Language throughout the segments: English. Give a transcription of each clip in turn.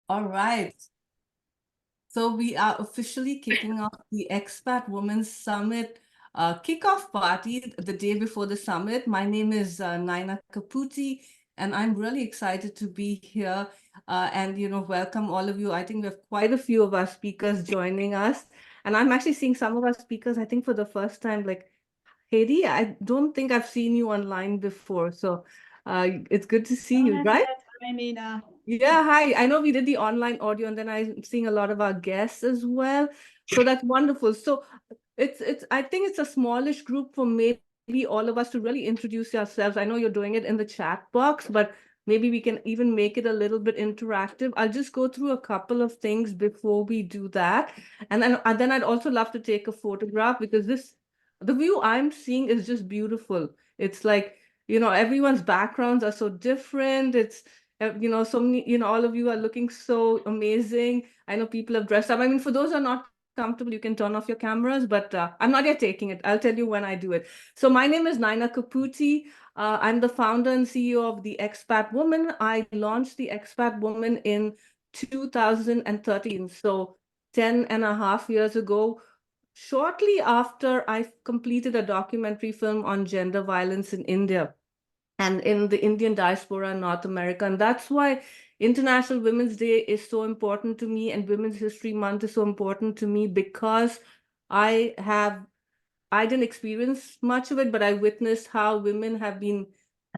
All right. So we are officially kicking off the Expat Women's Summit kickoff party the day before the summit. My name is Naina Kaputi, and I'm really excited to be here and welcome all of you. I think we have quite a few of our speakers joining us, and I'm actually seeing some of our speakers, I think for the first time, like Heidi. I don't think I've seen you online before, so it's good to see you, Not right? yet. Hi, Nina. Yeah, hi. I know we did the online audio and then I'm seeing a lot of our guests as well. So that's wonderful. So it's I think it's a smallish group for maybe all of us to really introduce ourselves. I know you're doing it in the chat box, but maybe we can even make it a little bit interactive. I'll just go through a couple of things before we do that. And then I'd also love to take a photograph because the view I'm seeing is just beautiful. It's like, everyone's backgrounds are so different. So many, all of you are looking so amazing. I know people have dressed up. I mean, for those who are not comfortable, you can turn off your cameras, but I'm not yet taking it. I'll tell you when I do it. So my name is Naina Kaputi. I'm the founder and CEO of the Expat Woman. I launched the Expat Woman in 2013. So 10 and a half years ago, shortly after I completed a documentary film on gender violence in India and in the Indian diaspora in North America. And that's why International Women's Day is so important to me and Women's History Month is so important to me because I have I didn't experience much of it, but I witnessed how women have been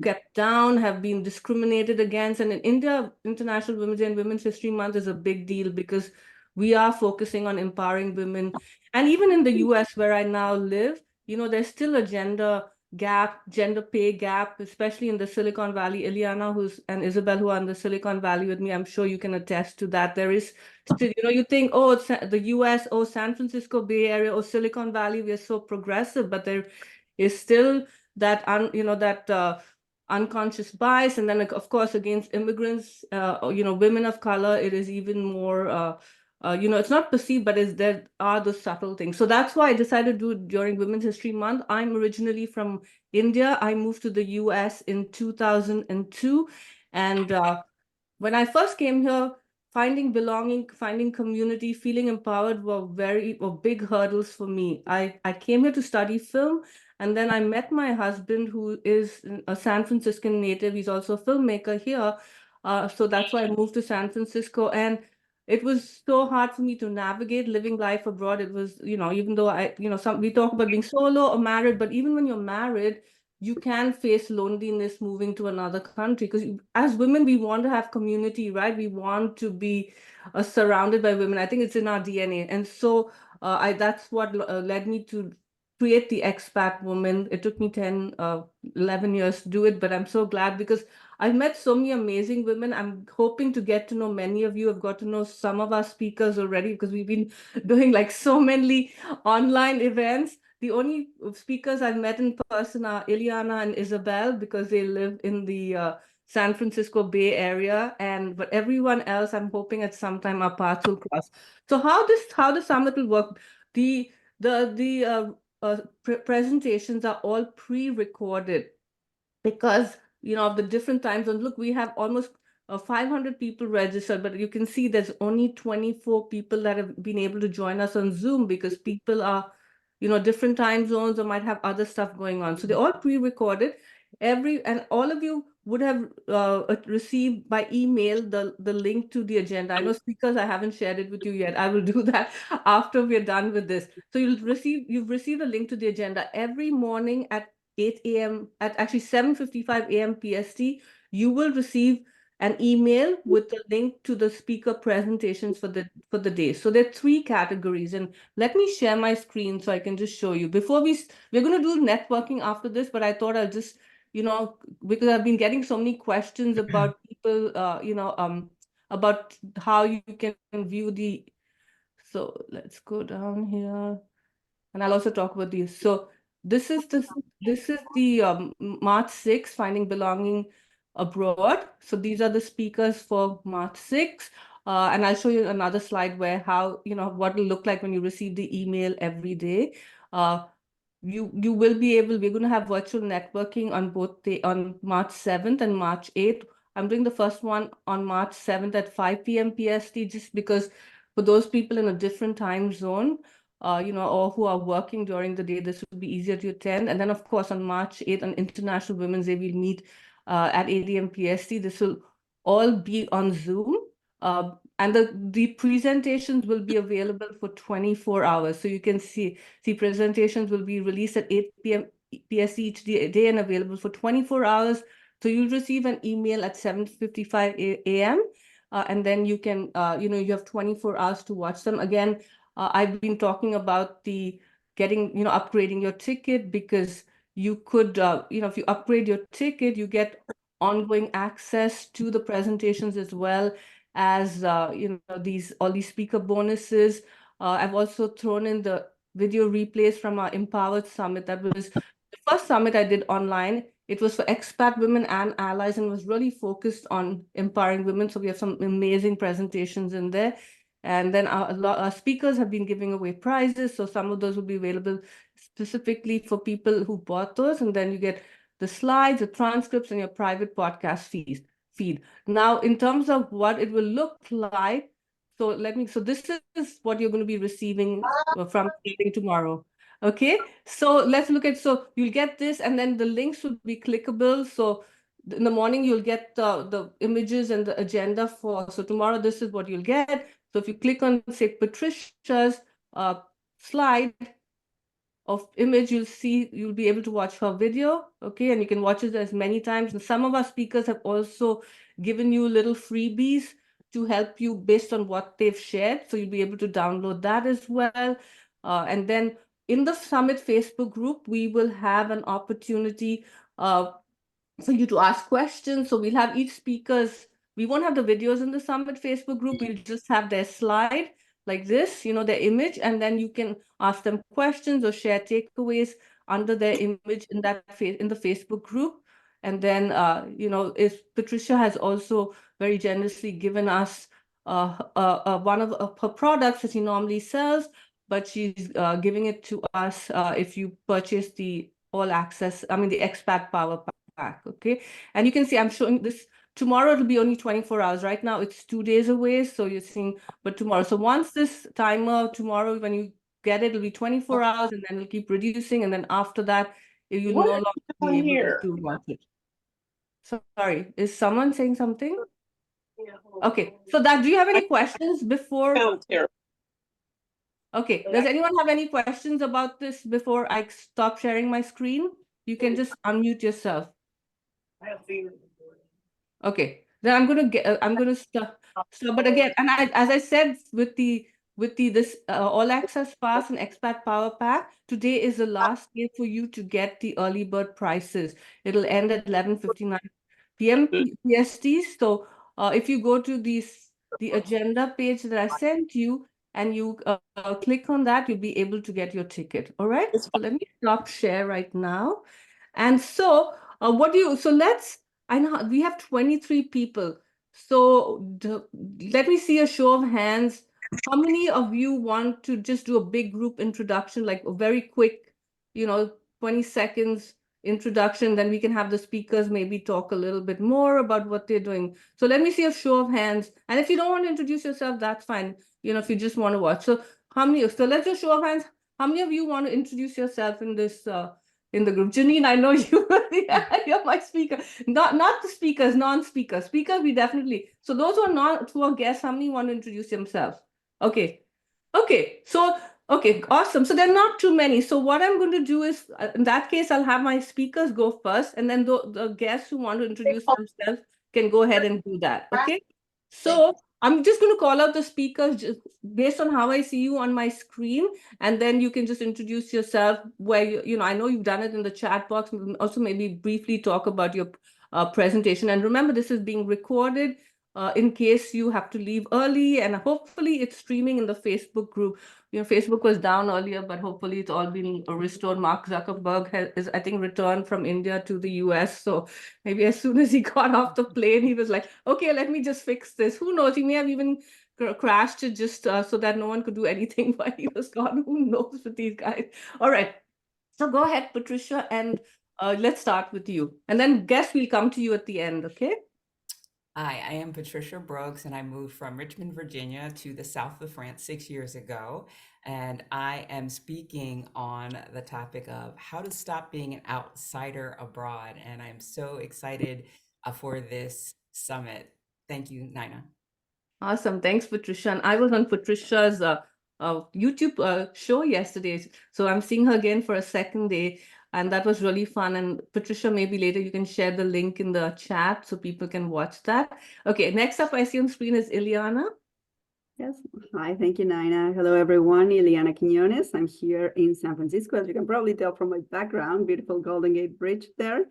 kept down, have been discriminated against. And in India, International Women's Day and Women's History Month is a big deal because we are focusing on empowering women. And even in the US, where I now live, there's still a gender pay gap, especially in the Silicon Valley. Ileana, and Isabel, who are in the Silicon Valley with me, I'm sure you can attest to that. There is still, you think, oh, it's the US, oh, San Francisco Bay Area, oh, Silicon Valley, we are so progressive, but there is still that unconscious bias. And then, like, of course, against immigrants, women of color, it is even more, it's not perceived, but there are the subtle things. So that's why I decided to do it during Women's History Month. I'm originally from India. I moved to the US in 2002. And when I first came here, finding belonging, finding community, feeling empowered were big hurdles for me. I came here to study film, and then I met my husband, who is a San Franciscan native. He's also a filmmaker here. So that's why I moved to San Francisco. And it was so hard for me to navigate living life abroad. It was, even though we talk about being solo or married, but even when you're married, you can face loneliness moving to another country because as women we want to have community, right? We want to be surrounded by women. I think it's in our DNA. And so I that's what led me to create the Expat Woman. It took me 11 years to do it, but I'm so glad because I've met so many amazing women. I'm hoping to get to know many of you. I've got to know some of our speakers already because we've been doing like so many online events. The only speakers I've met in person are Ileana and Isabel because they live in the San Francisco Bay Area, but everyone else, I'm hoping at some time our paths will cross. So how the summit will work? The presentations are all pre-recorded because of the different time zones. Look, we have almost 500 people registered, but you can see there's only 24 people that have been able to join us on Zoom because people are different time zones or might have other stuff going on. So they're all pre-recorded. And all of you would have received by email the link to the agenda. I know speakers, I haven't shared it with you yet. I will do that after we're done with this. So you've received a link to the agenda every morning at 8 a.m. at actually 7:55 a.m. PST. You will receive an email with the link to the speaker presentations for the day. So there are three categories, and let me share my screen so I can just show you. We're going to do networking after this, but I thought I'll just, because I've been getting so many questions about people, about how you can view so let's go down here. And I'll also talk about these. So this is the March 6th, Finding Belonging Abroad. So these are the speakers for March 6th. And I'll show you another slide where what it'll look like when you receive the email every day. You will be able, we're going to have virtual networking on March 7th and March 8th. I'm doing the first one on March 7th at 5 p.m. PST, just because for those people in a different time zone, or who are working during the day, this would be easier to attend. And then, of course, on March 8th, on International Women's Day, we'll meet at 8 a.m. PST. This will all be on Zoom. And the presentations will be available for 24 hours. So you can see presentations will be released at 8 p.m. PST each day and available for 24 hours. So you'll receive an email at 7:55 a.m. And then you can, you have 24 hours to watch them. Again, I've been talking about the upgrading your ticket, because you could, if you upgrade your ticket, you get ongoing access to the presentations as well as, all these speaker bonuses. I've also thrown in the video replays from our Empowered Summit. That was the first summit I did online. It was for expat women and allies and was really focused on empowering women. So we have some amazing presentations in there. And then our speakers have been giving away prizes. So some of those will be available specifically for people who bought those. And then you get the slides, the transcripts, and your private podcast feed. Now, in terms of what it will look like, so this is what you're going to be receiving from starting tomorrow. Okay, so let's look at, so you'll get this, and then the links will be clickable. So in the morning, you'll get the images and the agenda so tomorrow, this is what you'll get. So if you click on, say, Patricia's slide of image, you'll be able to watch her video, okay? And you can watch it as many times. And some of our speakers have also given you little freebies to help you based on what they've shared. So you'll be able to download that as well. And then in the Summit Facebook group, we will have an opportunity for you to ask questions. So we'll have each we won't have the videos in the Summit Facebook group. We'll just have their slide like this, their image, and then you can ask them questions or share takeaways under their image in the Facebook group. And then, if Patricia has also very generously given us one of her products that she normally sells, but she's giving it to us if you purchase the the Expat Power Pack, okay? And you can see I'm showing this. Tomorrow it'll be only 24 hours. Right now it's 2 days away, so you're seeing, but tomorrow. So once this timer, tomorrow when you get it, it'll be 24 hours, and then it'll keep reducing, and then after that, you'll no longer be able to watch it. Sorry, is someone saying something? Okay, so do you have any questions before? Okay, does anyone have any questions about this before I stop sharing my screen? You can just unmute yourself. I have fever. Okay, then I'm gonna stop. But again, and as I said, with this all access pass and expat power pack, today is the last day for you to get the early bird prices. It'll end at 11:59 p.m. PST. So if you go to the agenda page that I sent you and you click on that, you'll be able to get your ticket. All right. So let me stop share right now. And so I know we have 23 people. So let me see a show of hands. How many of you want to just do a big group introduction, like a very quick, 20 seconds introduction, then we can have the speakers maybe talk a little bit more about what they're doing. So let me see a show of hands. And if you don't want to introduce yourself, that's fine. If you just want to watch. So let's just show of hands. How many of you want to introduce yourself in this in the group? Janine, I know you. You're my speaker. Not the speakers, non-speakers. Speakers, we definitely. So those who are guests, how many want to introduce themselves? Okay. Okay. So, okay, awesome. So there are not too many. So what I'm going to do is, in that case, I'll have my speakers go first, and then the guests who want to introduce themselves can go ahead and do that. Okay. So I'm just going to call out the speakers just based on how I see you on my screen, and then you can just introduce yourself where I know you've done it in the chat box. Also, maybe briefly talk about your presentation. And remember, this is being recorded in case you have to leave early, and hopefully it's streaming in the Facebook group. Facebook was down earlier, but hopefully it's all been restored. Mark Zuckerberg is, I think, returned from India to the US. So maybe as soon as he got off the plane, he was like, okay, let me just fix this. Who knows? He may have even crashed it just so that no one could do anything while he was gone. Who knows with these guys? All right. So go ahead, Patricia, and let's start with you. And then guess we'll come to you at the end, okay? Hi, I am Patricia Brooks, and I moved from Richmond, Virginia to the south of France 6 years ago. And I am speaking on the topic of how to stop being an outsider abroad. And I'm so excited for this summit. Thank you, Nina. Awesome. Thanks, Patricia. And I was on Patricia's YouTube show yesterday. So I'm seeing her again for a second day. And that was really fun. And Patricia, maybe later you can share the link in the chat so people can watch that. Okay, next up I see on screen is Ileana. Yes. Hi, thank you, Nina. Hello, everyone. Ileana Quiñones. I'm here in San Francisco. As you can probably tell from my background, beautiful Golden Gate Bridge there.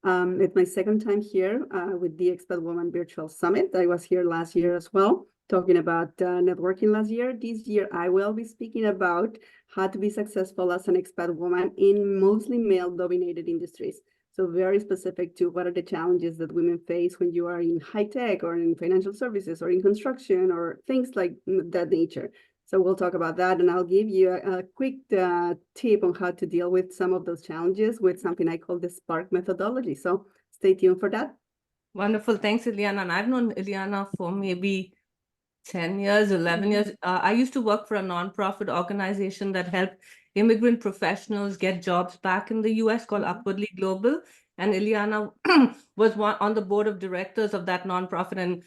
It's my second time here with the Expat Woman Virtual Summit. I was here last year as well, talking about networking last year. This year, I will be speaking about how to be successful as an expat woman in mostly male-dominated industries. So very specific to what are the challenges that women face when you are in high tech or in financial services or in construction or things like that nature. So we'll talk about that, and I'll give you a quick tip on how to deal with some of those challenges with something I call the Spark methodology. So stay tuned for that. Wonderful. Thanks, Ileana. And I've known Ileana for maybe 10 years, 11 years. I used to work for a nonprofit organization that helped immigrant professionals get jobs back in the US called Upwardly Global. And Ileana was on the board of directors of that nonprofit. And,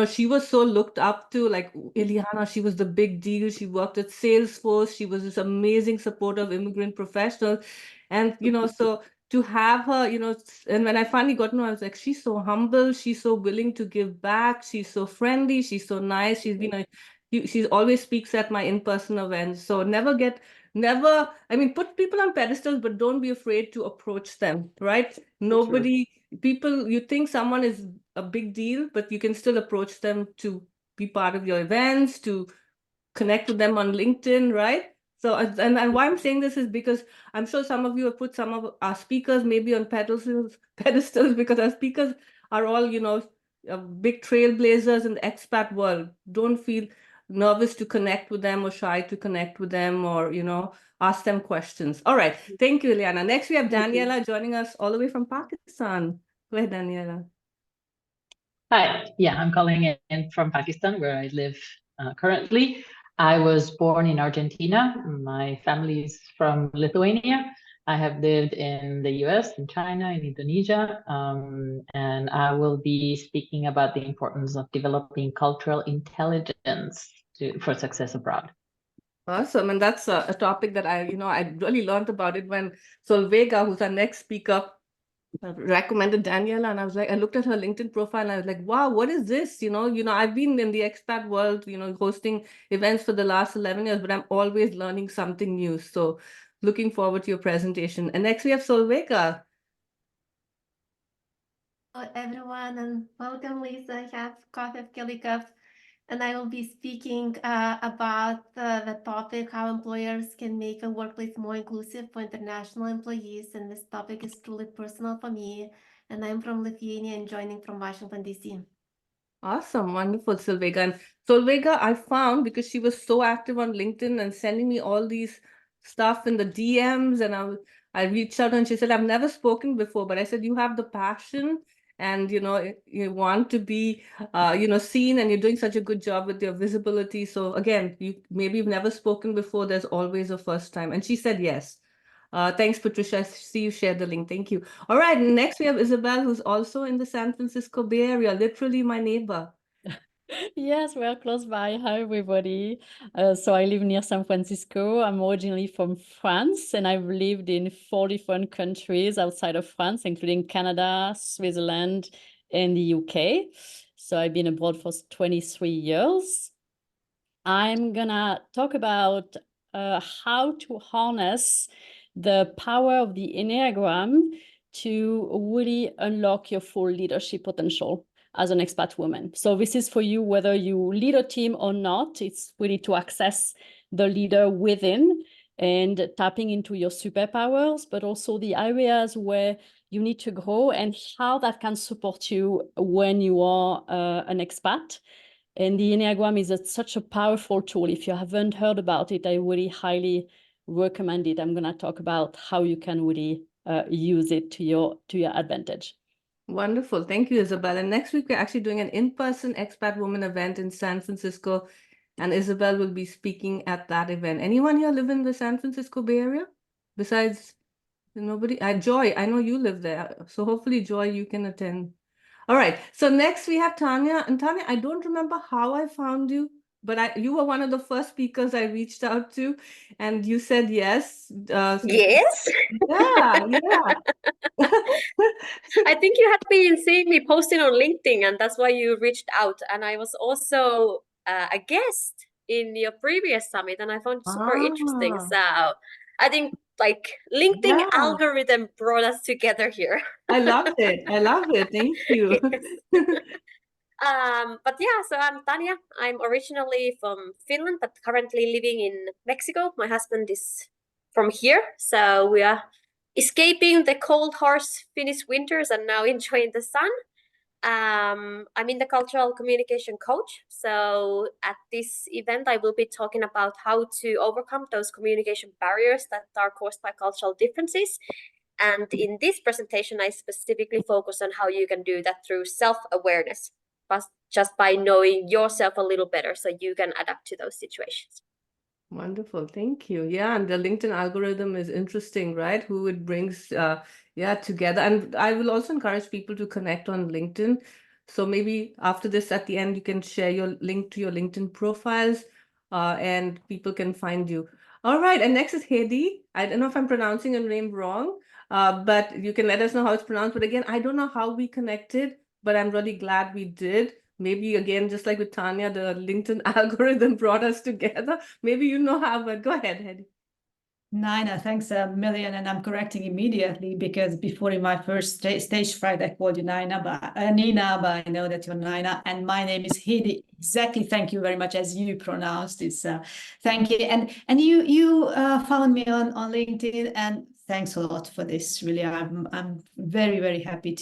she was so looked up to, like Ileana, she was the big deal. She worked at Salesforce. She was this amazing supporter of immigrant professionals. And, so to have her, and when I finally got to know, I was like, she's so humble, she's so willing to give back, she's so friendly, she's so nice. She always speaks at my in-person events. So I mean, put people on pedestals, but don't be afraid to approach them, right? You think someone is a big deal, but you can still approach them to be part of your events, to connect with them on LinkedIn, right? So, and why I'm saying this is because I'm sure some of you have put some of our speakers maybe on pedestals because our speakers are all, big trailblazers in the expat world. Don't feel nervous to connect with them or shy to connect with them or, ask them questions. All right. Thank you, Ileana. Next, we have Daniela joining us all the way from Pakistan. Go ahead, Daniela. Hi, yeah, I'm calling in from Pakistan, where I live currently. I was born in Argentina. My family is from Lithuania. I have lived in the US, in China, in Indonesia, and I will be speaking about the importance of developing cultural intelligence for success abroad. Awesome. And that's a topic that I really learned about it when Solvega, who's our next speaker, recommended Daniela, and I looked at her LinkedIn profile and I was like, wow, what is this? I've been in the expat world, hosting events for the last 11 years, but I'm always learning something new. So looking forward to your presentation. And next we have Solvega. Hello, everyone, and welcome, Lisa. I have Kofev Kelikov, and I will be speaking about the topic how employers can make a workplace more inclusive for international employees. And this topic is truly personal for me. And I'm from Lithuania and joining from Washington, D.C. Awesome. Wonderful, Solvega. And Solvega, I found because she was so active on LinkedIn and sending me all these stuff in the DMs. And I reached out and she said, I've never spoken before, but I said, you have the passion and, you want to be, seen, and you're doing such a good job with your visibility. So again, maybe you've never spoken before. There's always a first time. And she said, yes. Thanks, Patricia. I see you shared the link. Thank you. All right. Next, we have Isabel, who's also in the San Francisco Bay Area, literally my neighbor. Yes, we're close by. Hi, everybody. So I live near San Francisco. I'm originally from France, and I've lived in 4 different countries outside of France, including Canada, Switzerland, and the UK. So I've been abroad for 23 years. I'm gonna talk about how to harness the power of the Enneagram to really unlock your full leadership potential as an expat woman. So this is for you, whether you lead a team or not. It's really to access the leader within and tapping into your superpowers, but also the areas where you need to grow and how that can support you when you are an expat. And the Enneagram is such a powerful tool. If you haven't heard about it, I really highly recommend it. I'm going to talk about how you can really use it to your advantage. Wonderful. Thank you, Isabel. And next week, we're actually doing an in-person Expat Women event in San Francisco, and Isabel will be speaking at that event. Anyone here live in the San Francisco Bay Area? Besides nobody? Joy, I know you live there. So hopefully, Joy, you can attend. All right. So next we have Tanya. And Tanya, I don't remember how I found you, but you were one of the first speakers I reached out to, and you said yes. Yes. Yeah, yeah. I think you had been seeing me posting on LinkedIn, and that's why you reached out. And I was also a guest in your previous summit, and I found it super interesting. Ah, So I think like LinkedIn yeah. algorithm brought us together here. I love it. I love it. Thank you. But yeah, so I'm Tanya. I'm originally from Finland, but currently living in Mexico. My husband is from here, so we are escaping the cold, harsh Finnish winters and now enjoying the sun. I'm in the cultural communication coach. So at this event, I will be talking about how to overcome those communication barriers that are caused by cultural differences. And in this presentation, I specifically focus on how you can do that through self-awareness, but just by knowing yourself a little better so you can adapt to those situations. Wonderful. Thank you. Yeah, and the LinkedIn algorithm is interesting, right? Who it brings together. And I will also encourage people to connect on LinkedIn. So maybe after this, at the end, you can share your link to your LinkedIn profiles and people can find you. All right. And next is Hedi. I don't know if I'm pronouncing your name wrong, but you can let us know how it's pronounced. But again, I don't know how we connected, but I'm really glad we did. Maybe again, just like with Tanya, the LinkedIn algorithm brought us together. Maybe you know how, but go ahead, Hedi. Nina, thanks a million, and I'm correcting immediately because before in my first stage fright I called you Nina, Nina, but I know that you're Nina, and my name is Hedi. Exactly, thank you very much as you pronounced it. Thank you, and you found me on LinkedIn, and thanks a lot for this. Really, I'm very happy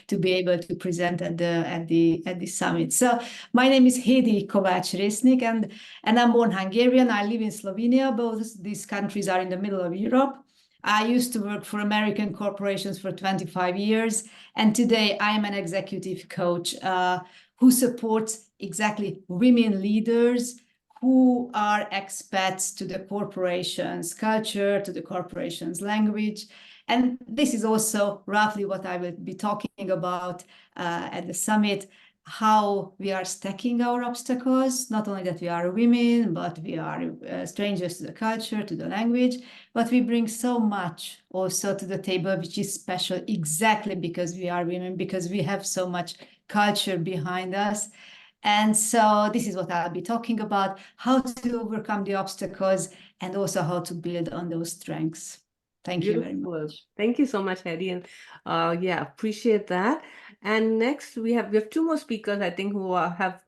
to be able to present at the summit. So my name is Hedi Kovacs-Resnik, and I'm born Hungarian. I live in Slovenia. Both these countries are in the middle of Europe. I used to work for American corporations for 25 years. And today I am an executive coach who supports exactly women leaders who are expats to the corporation's culture, to the corporation's language. And this is also roughly what I will be talking about at the summit, how we are stacking our obstacles, not only that we are women, but we are strangers to the culture, to the language, but we bring so much also to the table, which is special exactly because we are women, because we have so much culture behind us. And so this is what I'll be talking about, how to overcome the obstacles and also how to build on those strengths. Thank you very much. Thank you so much, Hedi. And yeah, appreciate that. And next we have two more speakers, I think, who have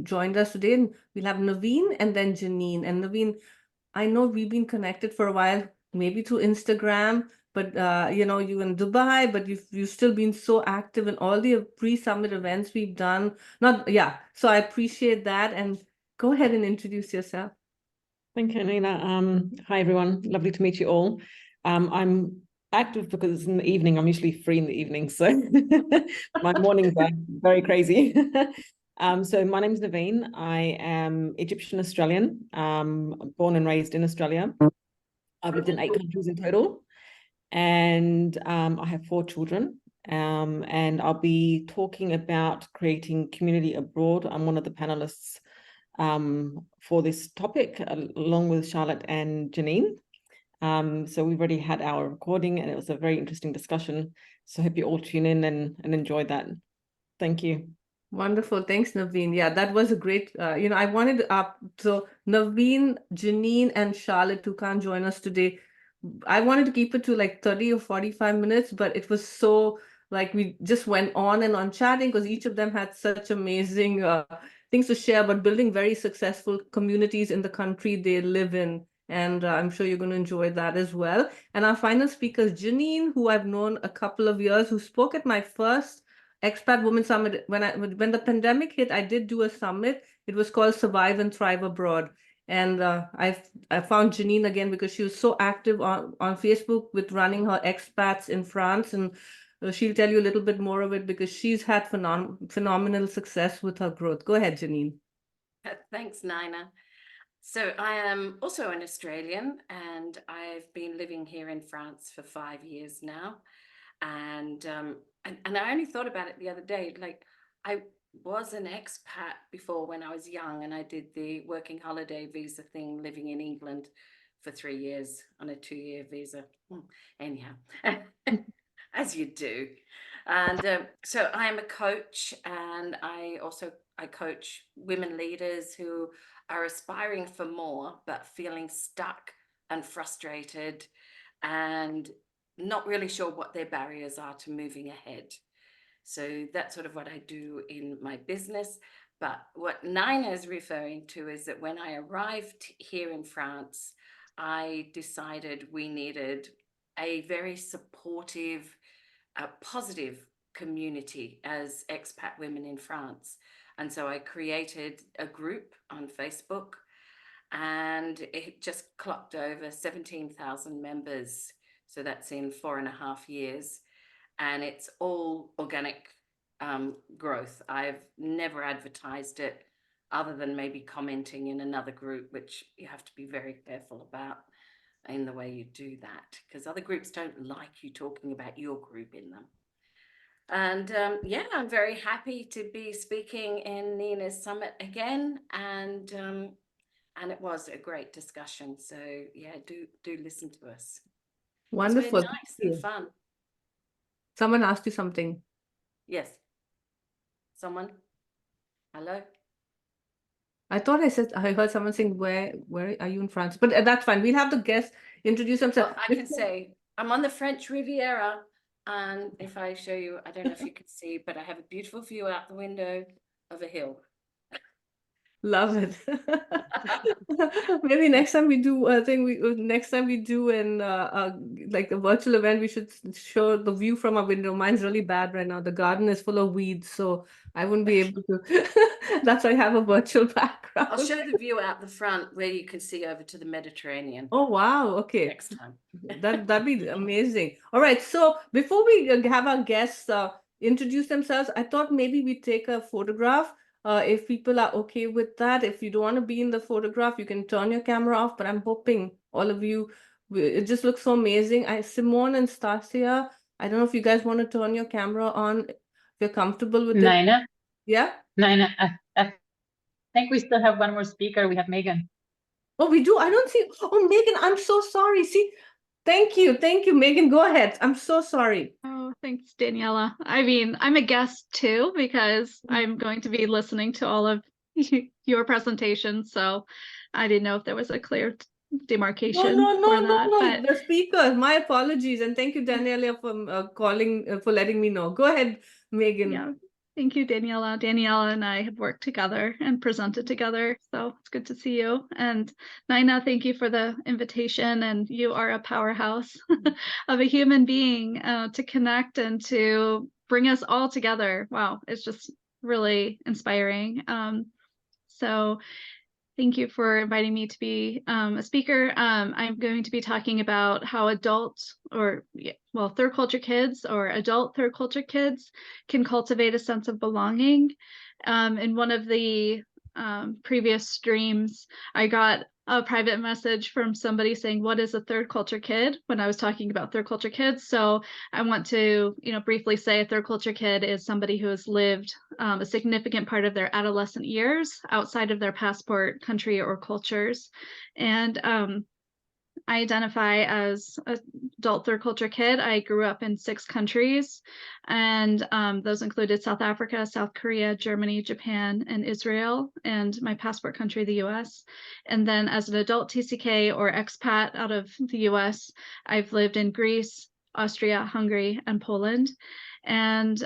joined us today. And we'll have Naveen and then Janine. And Naveen, I know we've been connected for a while, maybe through Instagram, but you in Dubai, but you've still been so active in all the pre-summit events we've done. So I appreciate that. And go ahead and introduce yourself. Thank you, Nina. Hi, everyone. Lovely to meet you all. I'm active because it's in the evening. I'm usually free in the evening, so my mornings are very crazy. So my name is Naveen. I am Egyptian Australian, born and raised in Australia. I've lived in 8 countries in total, and I have 4 children. And I'll be talking about creating community abroad. I'm one of the panelists for this topic, along with Charlotte and Janine. So we've already had our recording, and it was a very interesting discussion. So I hope you all tune in and enjoy that. Thank you. Wonderful. Thanks, Naveen. Yeah, that was a great, I wanted so Naveen, Janine, and Charlotte, who can't join us today, I wanted to keep it to like 30 or 45 minutes, but it was so like we just went on and on chatting because each of them had such amazing things to share about building very successful communities in the country they live in. And I'm sure you're going to enjoy that as well. And our final speaker is Janine, who I've known a couple of years, who spoke at my first Expat Women Summit. When the pandemic hit, I did do a summit. It was called Survive and Thrive Abroad. And I found Janine again because she was so active on Facebook with running her expats in France. And she'll tell you a little bit more of it because she's had phenomenal success with her growth. Go ahead, Janine. Thanks, Nina. So I am also an Australian, and I've been living here in France for 5 years now. And I only thought about it the other day. Like, I was an expat before when I was young, and I did the working holiday visa thing, living in England for 3 years on a 2-year visa. Anyhow, as you do. And so I am a coach, and I coach women leaders who are aspiring for more, but feeling stuck and frustrated and not really sure what their barriers are to moving ahead. So that's sort of what I do in my business. But what Nina is referring to is that when I arrived here in France, I decided we needed a very supportive, positive community as expat women in France. And so I created a group on Facebook, and it just clocked over 17,000 members. So that's in 4.5 years. And it's all organic growth. I've never advertised it other than maybe commenting in another group, which you have to be very careful about in the way you do that, because other groups don't like you talking about your group in them. And yeah, I'm very happy to be speaking in Nina's summit again, and it was a great discussion. So yeah, do listen to us. Wonderful. It's been nice and fun. Someone asked you something. Yes. Someone? Hello? I thought I heard someone saying, where are you in France? But that's fine. We'll have the guests introduce themselves. Well, I can say I'm on the French Riviera, and if I show you, I don't know if you can see, but I have a beautiful view out the window of a hill. Love it. Maybe next time we do in like a virtual event, we should show the view from our window. Mine's really bad right now. The garden is full of weeds, so I wouldn't be able to. That's why I have a virtual background. I'll show the view out the front where you can see over to the Mediterranean. Oh wow! Okay, next time. that'd be amazing. All right, so before we have our guests introduce themselves, I thought maybe we'd take a photograph. If people are okay with that. If you don't want to be in the photograph, you can turn your camera off, but I'm hoping all of you, it just looks so amazing. Simone and Stasia, I don't know if you guys want to turn your camera on, if you're comfortable with it. Nina? Yeah? Nina, I think we still have one more speaker. We have Megan. Oh, we do? I don't see. Oh, Megan, I'm so sorry. See, thank you, Megan. Go ahead. I'm so sorry. Oh, thanks, Daniela. I mean, I'm a guest too, because I'm going to be listening to all of your presentations. So I didn't know if there was a clear demarcation for that. But The speaker, my apologies. And thank you, Daniela, for calling, for letting me know. Go ahead, Megan. yeah, thank you, Daniela. Daniela and I have worked together and presented together. So it's good to see you. And Nina, thank you for the invitation. And you are a powerhouse of a human being to connect and to bring us all together. Wow, it's just really inspiring. So thank you for inviting me to be a speaker. I'm going to be talking about how third culture kids or adult third culture kids can cultivate a sense of belonging. In one of the previous streams, I got a private message from somebody saying, what is a third culture kid, when I was talking about third culture kids. So I want to, briefly say a third culture kid is somebody who has lived a significant part of their adolescent years outside of their passport country or cultures. And I identify as an adult third culture kid. I grew up in 6 countries, and those included South Africa, South Korea, Germany, Japan, and Israel, and my passport country, the US. And then as an adult TCK or expat out of the US, I've lived in Greece, Austria, Hungary, and Poland. And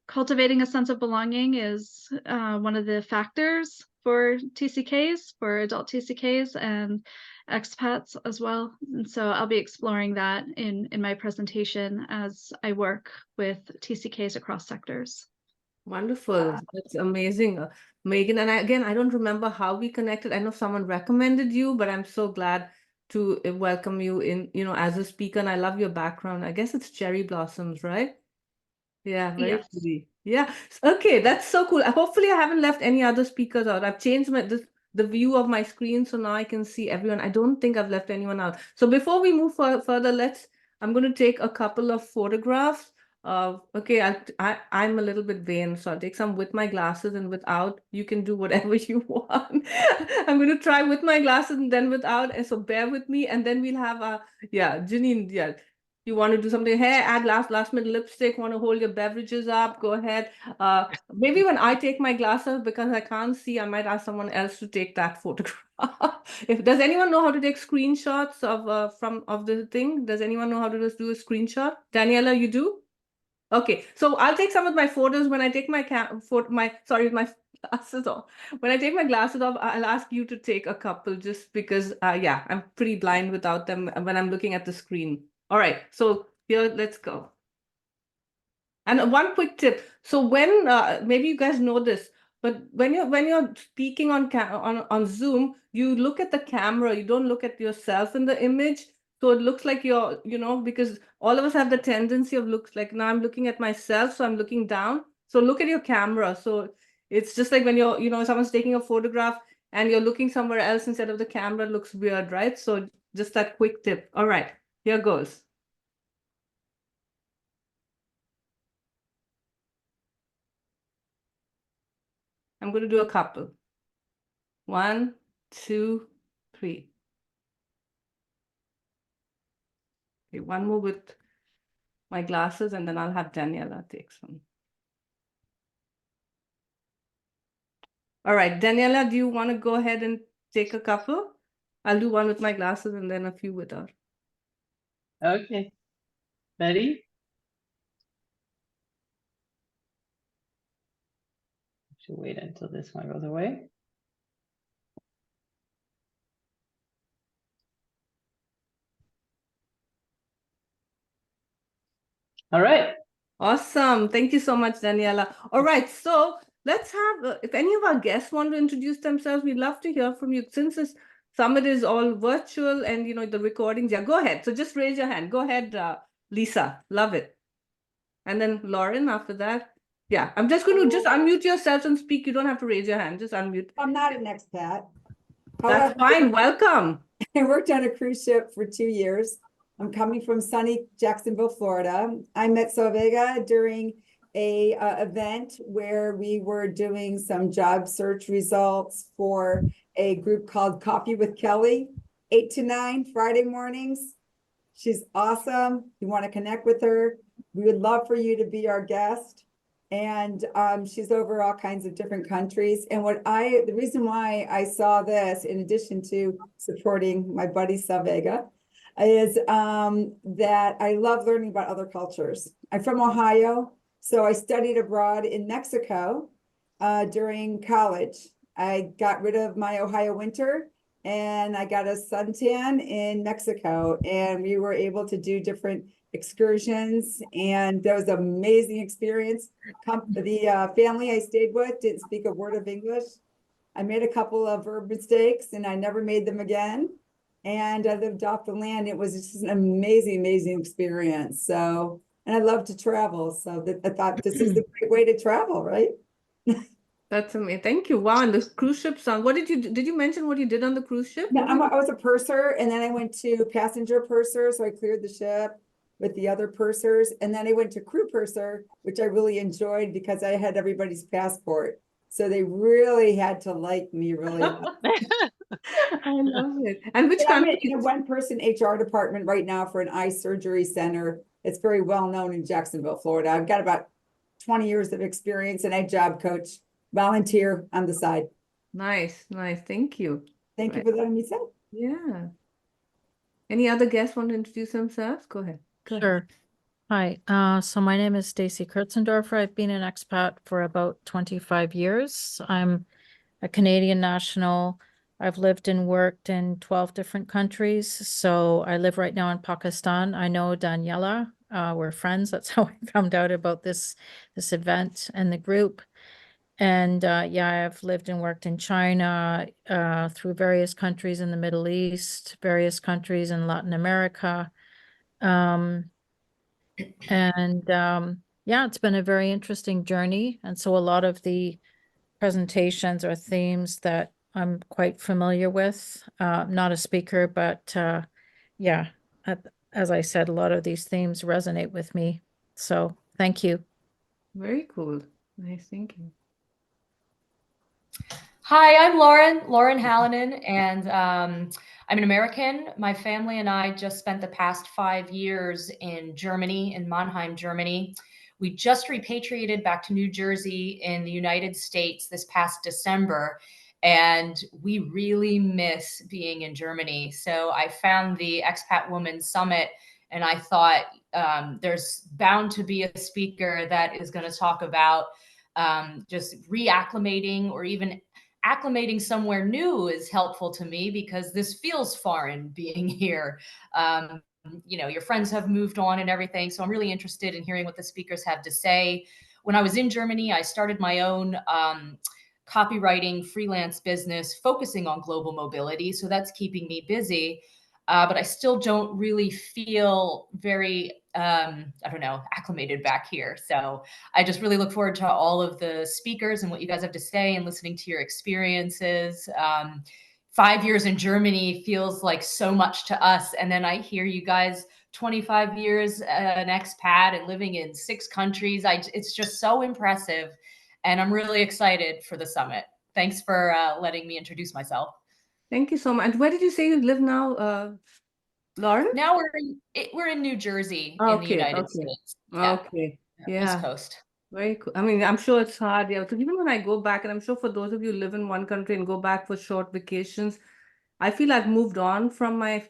cultivating a sense of belonging is one of the factors for TCKs, for adult TCKs, and expats as well. And so I'll be exploring that in my presentation as I work with TCKs across sectors. Wonderful. That's amazing, Megan. And I don't remember how we connected. I know someone recommended you, but I'm so glad to welcome you in, as a speaker. And I love your background. I guess it's cherry blossoms, right? Yeah, very Yes. pretty. Yeah. Okay, that's so cool. Hopefully, I haven't left any other speakers out. I've changed the view of my screen, so now I can see everyone. I don't think I've left anyone out. So before we move further, I'm going to take a couple of photographs. Okay, I'm a little bit vain, so I'll take some with my glasses and without. You can do whatever you want. I'm going to try with my glasses and then without. And so bear with me, and then we'll have Janine. Yeah. You want to do something? Hey, add last minute lipstick, want to hold your beverages up, go ahead. Maybe when I take my glasses, because I can't see, I might ask someone else to take that photograph. Does anyone know how to take screenshots of the thing? Does anyone know how to just do a screenshot? Daniela, you do? Okay, so I'll take some of my photos when I take my my glasses off. When I take my glasses off, I'll ask you to take a couple, just because yeah, I'm pretty blind without them when I'm looking at the screen. All right, so here, let's go. And one quick tip. So when maybe you guys know this, but when you're speaking on Zoom, you look at the camera. You don't look at yourself in the image. So it looks like you're, because all of us have the tendency of looks like now I'm looking at myself, so I'm looking down. So look at your camera. So it's just like when you're, someone's taking a photograph and you're looking somewhere else instead of the camera, looks weird, right? So just that quick tip. All right, here goes. I'm going to do a couple. 1, 2, 3. Okay, one more with my glasses, and then I'll have Daniela take some. All right, Daniela, do you want to go ahead and take a couple? I'll do one with my glasses and then a few without. Okay. Ready? Should wait until this one goes away. All right. Awesome. Thank you so much, Daniela. All right, so let's have, if any of our guests want to introduce themselves, we'd love to hear from you. Since this summit is all virtual and, the recordings, yeah, go ahead. So just raise your hand. Go ahead, Lisa. Love it. And then Lauren after that. Yeah, I'm just going to just unmute yourself and speak. You don't have to raise your hand. Just unmute. I'm not an expat. That's fine. Welcome. I worked on a cruise ship for 2 years. I'm coming from sunny Jacksonville, Florida. I met Solvega during a event where we were doing some job search results for a group called Coffee with Kelly, 8 to 9 Friday mornings. She's awesome. You want to connect with her. We would love for you to be our guest. And she's over all kinds of different countries. And the reason why I saw this, in addition to supporting my buddy Solvega, is that I love learning about other cultures. I'm from Ohio, so I studied abroad in Mexico during college. I got rid of my Ohio winter and I got a suntan in Mexico, and we were able to do different excursions, and that was an amazing experience. The family I stayed with didn't speak a word of English. I made a couple of verb mistakes and I never made them again. And I lived off the land. It was just an amazing experience. So, and I love to travel. So I thought this is the great way to travel, right? That's amazing. Thank you. Wow. And the cruise ship sound. What did you mention what you did on the cruise ship? Yeah, I was a purser, and then I went to passenger purser. So I cleared the ship with the other pursers. And then I went to crew purser, which I really enjoyed because I had everybody's passport. So they really had to like me really well. I love it. And which I'm country? in a one-person HR department right now for an eye surgery center. It's very well known in Jacksonville, Florida. I've got about 20 years of experience, and I job coach, volunteer on the side. Nice. Thank you. Thank you for letting me say. Yeah. Any other guests want to introduce themselves? Go ahead. Sure. Hi. So my name is Stacy Kurtzendorfer. I've been an expat for about 25 years. I'm a Canadian national. I've lived and worked in 12 different countries. So I live right now in Pakistan. I know Daniela. We're friends. That's how I found out about this event and the group. And yeah, I've lived and worked in China, through various countries in the Middle East, various countries in Latin America. And yeah, it's been a very interesting journey. And so a lot of the presentations or themes that I'm quite familiar with, not a speaker, but yeah, as I said, a lot of these themes resonate with me. So thank you. Very cool. Nice thinking. Hi, I'm Lauren Hallinan, and I'm an American. My family and I just spent the past 5 years in Germany, in Mannheim, Germany. We just repatriated back to New Jersey in the United States this past December, and we really miss being in Germany. So I found the Expat Women Summit, and I thought there's bound to be a speaker that is going to talk about just reacclimating or even acclimating somewhere new is helpful to me because this feels foreign being here. You know, your friends have moved on and everything. So I'm really interested in hearing what the speakers have to say. When I was in Germany, I started my own copywriting freelance business focusing on global mobility. So that's keeping me busy. But I still don't really feel very, I don't know, acclimated back here. So I just really look forward to all of the speakers and what you guys have to say and listening to your experiences. 5 years in Germany feels like so much to us. And then I hear you guys 25 years an expat and living in 6 countries. It's just so impressive. And I'm really excited for the summit. Thanks for letting me introduce myself. Thank you so much. And where did you say you live now, Lauren? Now we're in New Jersey in the United States. Yeah. Okay. East Coast. Very cool. I mean, I'm sure it's hard, yeah, because even when I go back, and I'm sure for those of you who live in one country and go back for short vacations, I feel I've moved on from my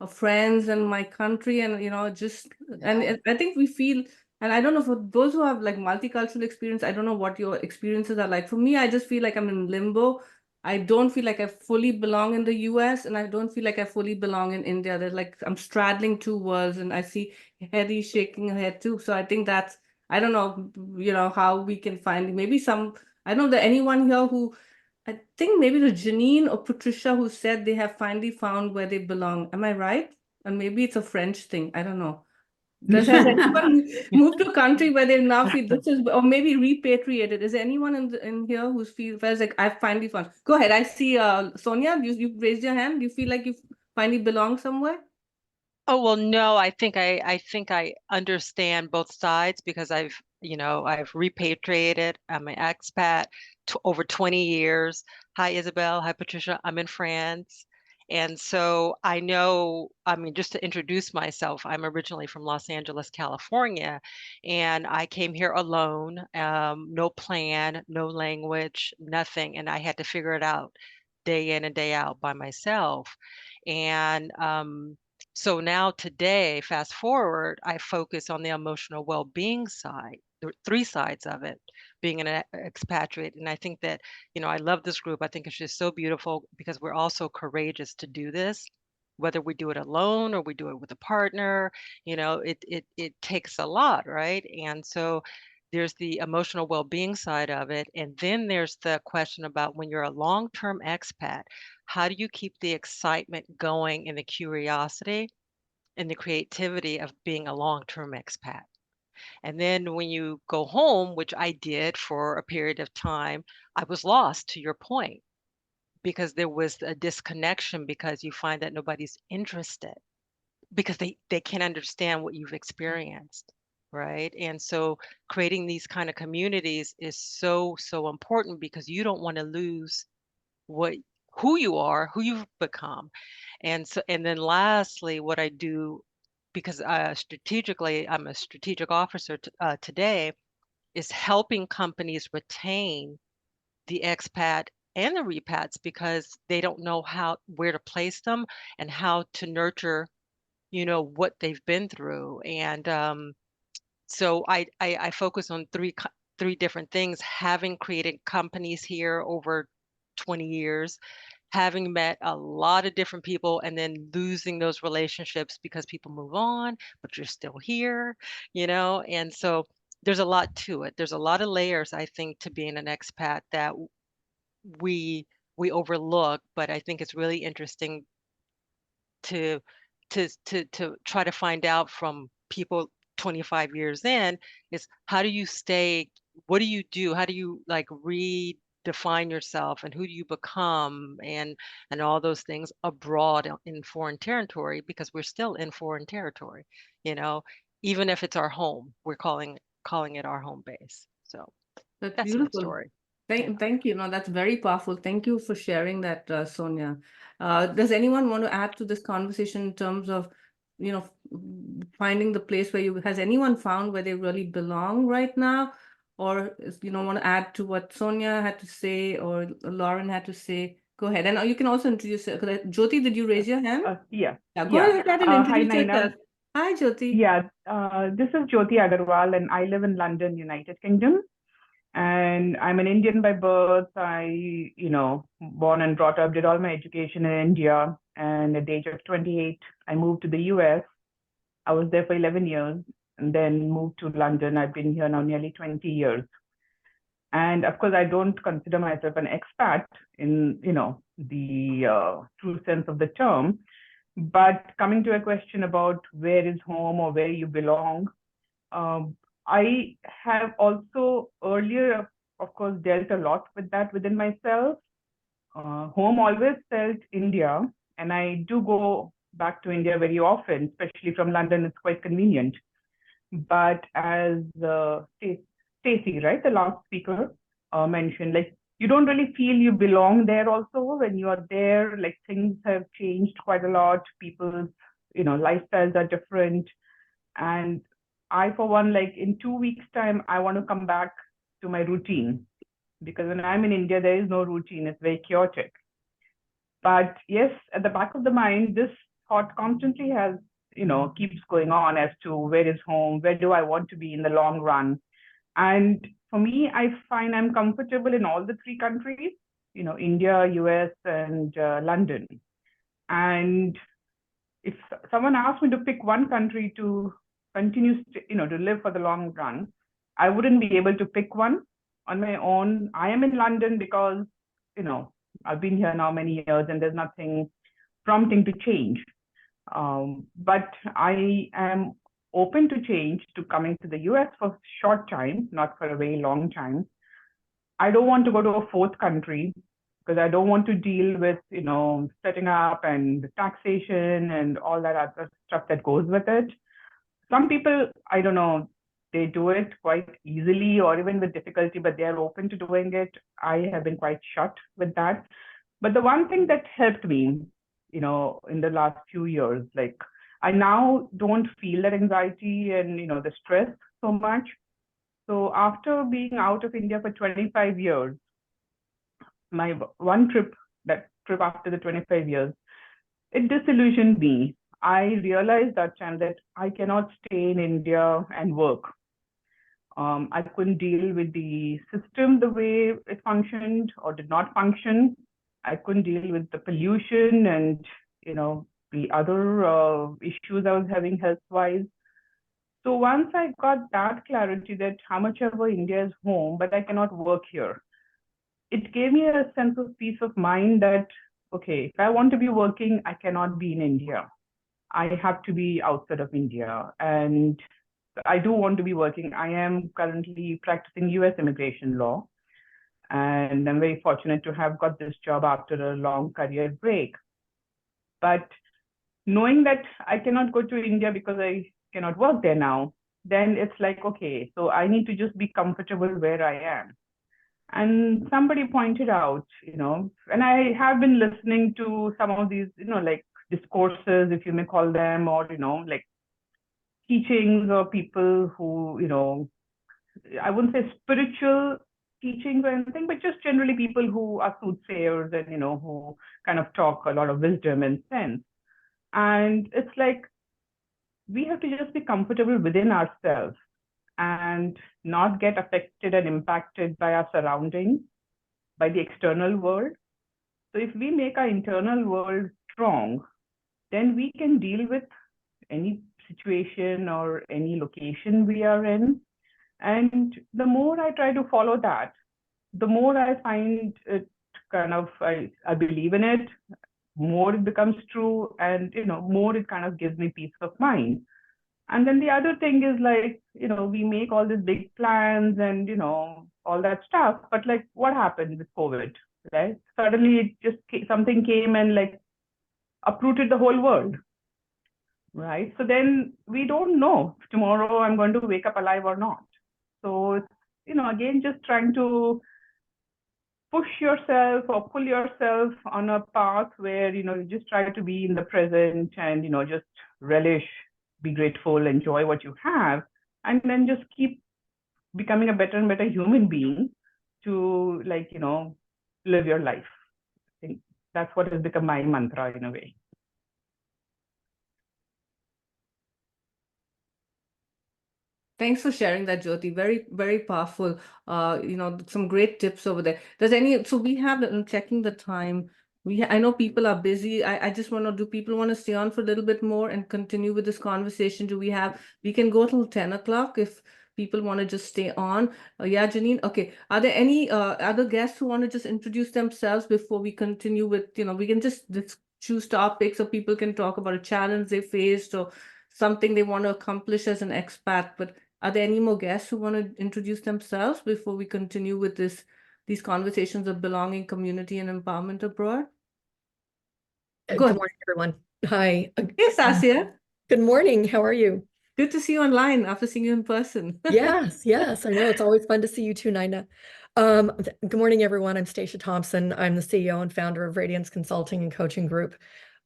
friends and my country, and just and I think we feel, and I don't know for those who have like multicultural experience, I don't know what your experiences are like. For me, I just feel like I'm in limbo. I don't feel like I fully belong in the US, and I don't feel like I fully belong in India. There's like I'm straddling 2 worlds, and I see Hedy shaking her head too. So I think that's, I don't know, how we can find maybe some, I don't know that anyone here who, I think maybe it was Janine or Patricia who said they have finally found where they belong. Am I right? And maybe it's a French thing. I don't know. Has anyone moved to a country where they now feel this is, or maybe repatriated? Is there anyone in here who feels like I've finally found? Go ahead. I see Sonia, you raised your hand. Do you feel like you finally belong somewhere? Oh, well, no, I think I understand both sides because I've repatriated. I'm an expat over 20 years. Hi, Isabel. Hi, Patricia. I'm in France. And so I know, I mean, just to introduce myself, I'm originally from Los Angeles, California, and I came here alone, no plan, no language, nothing. And I had to figure it out day in and day out by myself. And so now today, fast forward, I focus on the emotional well-being side, the 3 sides of it, being an expatriate. And I think that, I love this group. I think it's just so beautiful because we're all so courageous to do this, whether we do it alone or we do it with a partner, it takes a lot, right? And so there's the emotional well-being side of it. And then there's the question about when you're a long-term expat, how do you keep the excitement going and the curiosity and the creativity of being a long-term expat? And then when you go home, which I did for a period of time, I was lost, to your point, because there was a disconnection because you find that nobody's interested because they can't understand what you've experienced, right? And so creating these kind of communities is so, so important because you don't want to lose who you are, who you've become. And so, and then lastly, what I do, because strategically, I'm a strategic officer today, is helping companies retain the expat and the repats because they don't know where to place them and how to nurture, what they've been through. And so I focus on three different things: having created companies here over 20 years, having met a lot of different people, and then losing those relationships because people move on, but you're still here, And so there's a lot to it. There's a lot of layers, I think, to being an expat that we overlook, but I think it's really interesting to try to find out from people 25 years in is how do you stay, what do you do, how do you like redefine yourself and who do you become and all those things abroad in foreign territory, because we're still in foreign territory, you know, even if it's our home, we're calling it our home base. So That's that's my beautiful. story. Thank you. No, that's very powerful. Thank you for sharing that, Sonia. Does anyone want to add to this conversation in terms of, you know, finding the place where has anyone found where they really belong right now? Or, you know, want to add to what Sonia had to say or Lauren had to say? Go ahead. And you can also introduce, Jyoti, did you raise your hand? Yeah. Go ahead and Hi, introduce Naina. yourself. Hi, Jyoti. Yeah, this is Jyoti Agarwal, and I live in London, United Kingdom. And I'm an Indian by birth. I, born and brought up, did all my education in India. And at the age of 28, I moved to the US. I was there for 11 years and then moved to London. I've been here now nearly 20 years. And of course, I don't consider myself an expat in, the true sense of the term. But coming to a question about where is home or where you belong, I have also earlier, of course, dealt a lot with that within myself. Home always felt India, and I do go back to India very often, especially from London. It's quite convenient. But as Stacey, right, the last speaker, mentioned, like, you don't really feel you belong there also when you are there. Like, things have changed quite a lot. People's, lifestyles are different. And I, for one, like in 2 weeks' time, I want to come back to my routine, because when I'm in India, there is no routine. It's very chaotic. But yes, at the back of the mind, this thought constantly has, keeps going on as to where is home, where do I want to be in the long run. And for me, I find I'm comfortable in all the three countries, India, US, and London. And if someone asked me to pick one country to continue, to live for the long run, I wouldn't be able to pick one on my own. I am in London because, I've been here now many years and there's nothing prompting to change. But I am open to change, to coming to the US for a short time, not for a very long time. I don't want to go to a fourth country because I don't want to deal with, setting up and taxation and all that other stuff that goes with it. Some people, I don't know, they do it quite easily or even with difficulty, but they're open to doing it. I have been quite shut with that. But the one thing that helped me, in the last few years, like, I now don't feel that anxiety and, the stress so much. So after being out of India for 25 years, my one trip, that trip after the 25 years, it disillusioned me. I realized that time that I cannot stay in India and work. I couldn't deal with the system the way it functioned or did not function. I couldn't deal with the pollution and, the other issues I was having health-wise. So once I got that clarity that how much ever India is home, but I cannot work here, it gave me a sense of peace of mind that, okay, if I want to be working, I cannot be in India. I have to be outside of India. And I do want to be working. I am currently practicing US immigration law. And I'm very fortunate to have got this job after a long career break. But knowing that I cannot go to India because I cannot work there now, then it's like, okay, so I need to just be comfortable where I am. And somebody pointed out, and I have been listening to some of these, like discourses, if you may call them, or, like teachings or people who, I wouldn't say spiritual teachings or anything, but just generally people who are soothsayers and, who kind of talk a lot of wisdom and sense. And it's like, we have to just be comfortable within ourselves and not get affected and impacted by our surroundings, by the external world. So if we make our internal world strong, then we can deal with any situation or any location we are in. And the more I try to follow that, the more I find it kind of, I believe in it, more it becomes true, and more it kind of gives me peace of mind. And then the other thing is like, we make all these big plans and all that stuff, but like what happened with COVID, right? Suddenly it just something came and like uprooted the whole world, right? So then we don't know if tomorrow I'm going to wake up alive or not. So it's, again, just trying to push yourself or pull yourself on a path where, you just try to be in the present and, just relish, be grateful, enjoy what you have, and then just keep becoming a better and better human being to like, live your life. I think that's what has become my mantra in a way. Thanks for sharing that, Jyoti. Very, very powerful. Some great tips over there. So we have, I'm checking the time. I know people are busy. I just want to, do people want to stay on for a little bit more and continue with this conversation? We can go till 10 o'clock if people want to just stay on. Yeah, Janine. Okay. Are there any other guests who want to just introduce themselves before we continue with, we can just choose topics so people can talk about a challenge they faced or something they want to accomplish as an expat. But are there any more guests who want to introduce themselves before we continue with these conversations of belonging, community, and empowerment abroad? Good morning, everyone. Hi. Yes, Asia. Good morning. How are you? Good to see you online after seeing you in person. Yes, I know. It's always fun to see you too, Nina. Good morning, everyone. I'm Stacia Thompson. I'm the CEO and founder of Radiance Consulting and Coaching Group.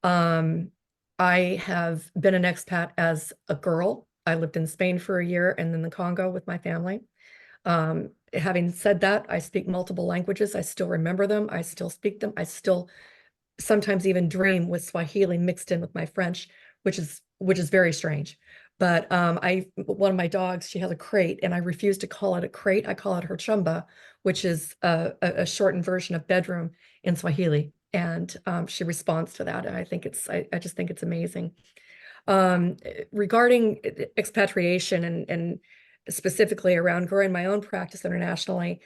I have been an expat as a girl. I lived in Spain for a year and in the Congo with my family. Having said that, I speak multiple languages. I still remember them. I still speak them. I still sometimes even dream with Swahili mixed in with my French, which is very strange. But one of my dogs, she has a crate, and I refuse to call it a crate. I call it her chumba, which is a shortened version of bedroom in Swahili. And she responds to that. And I just think it's amazing. Regarding expatriation and specifically around growing my own practice internationally,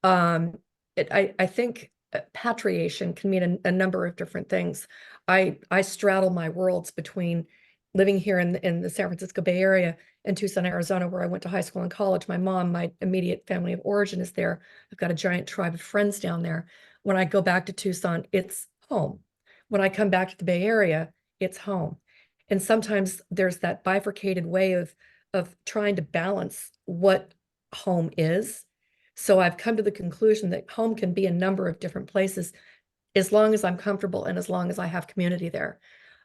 I think patriation can mean a number of different things. I straddle my worlds between living here in the San Francisco Bay Area and Tucson, Arizona, where I went to high school and college. My mom, my immediate family of origin, is there. I've got a giant tribe of friends down there. When I go back to Tucson, it's home. When I come back to the Bay Area, it's home. And sometimes there's that bifurcated way of trying to balance what home is. So I've come to the conclusion that home can be a number of different places as long as I'm comfortable and as long as I have community there.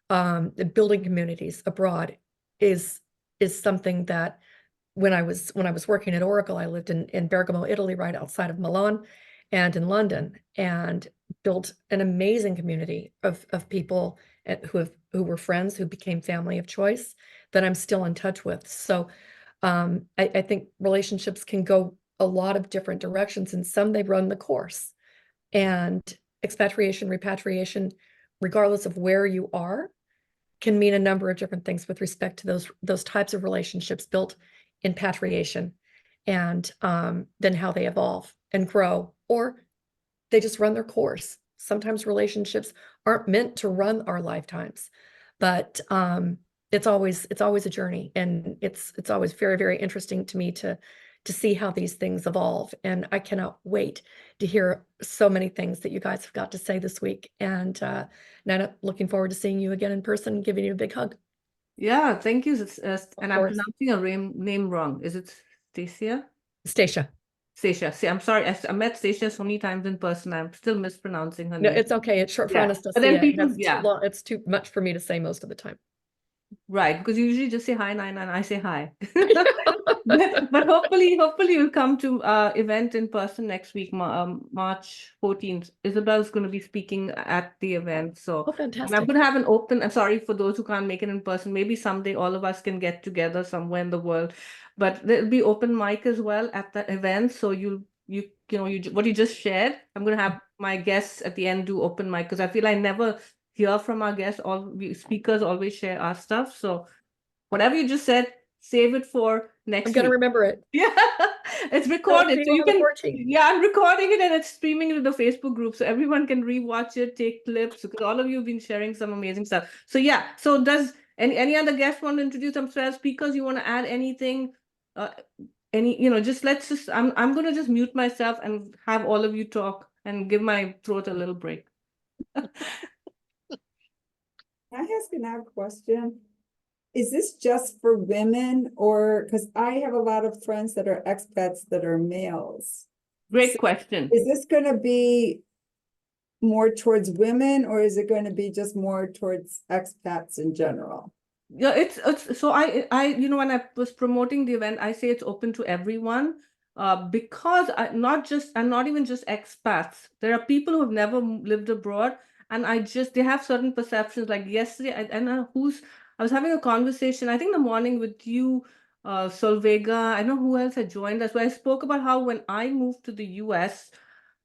Building communities abroad is something that when I was working at Oracle, I lived in Bergamo, Italy, right outside of Milan, and in London, and built an amazing community of people who were friends, who became family of choice, that I'm still in touch with. So I think relationships can go a lot of different directions, and some they run the course. And expatriation, repatriation, regardless of where you are, can mean a number of different things with respect to those types of relationships built in patriation, and then how they evolve and grow, or they just run their course. Sometimes relationships aren't meant to run our lifetimes, but it's always a journey, and it's always very, very interesting to me to see how these things evolve. And I cannot wait to hear so many things that you guys have got to say this week. And Nana, looking forward to seeing you again in person, giving you a big hug. Yeah, thank you. And I'm course. pronouncing your name wrong. Is it Stacia? Stacia. Stacia. See, I'm sorry. I met Stacia so many times in person. I'm still mispronouncing her No, name. it's okay. It's short for Yeah. Anastasia. But then and people, that's too long. It's too much for me to say most of the time. Right, because you usually just say hi, Nina, and I say hi. But hopefully you'll come to event in person next week, March 14th. Isabel's going to be speaking at the event. So fantastic. and I'm going to have an open, I'm sorry for those who can't make it in person. Maybe someday all of us can get together somewhere in the world. But there'll be open mic as well at the event. So what you just shared, I'm going to have my guests at the end do open mic, because I feel I never hear from our guests. All we speakers always share our stuff. So whatever you just said, save it for next I'm gonna week. remember it. Yeah, it's So recorded, see so you you on the can. 14th. Yeah, I'm recording it and it's streaming into the Facebook group, so everyone can rewatch it, take clips, because all of you have been sharing some amazing stuff. So yeah, so does any other guests want to introduce themselves? Speakers, you want to add anything? Any, just I'm gonna just mute myself and have all of you talk and give my throat a little break. Can I ask another question? Is this just for women, or because I have a lot of friends that are expats that are males? Great question. Is this going to be more towards women, or is it going to be just more towards expats in general? Yeah, it's so I when I was promoting the event, I say it's open to everyone, because not even just expats. There are people who have never lived abroad, and they have certain perceptions. Like yesterday, I was having a conversation, I think in the morning with you, Solvega. I know who else had joined us, where I spoke about how when I moved to the US,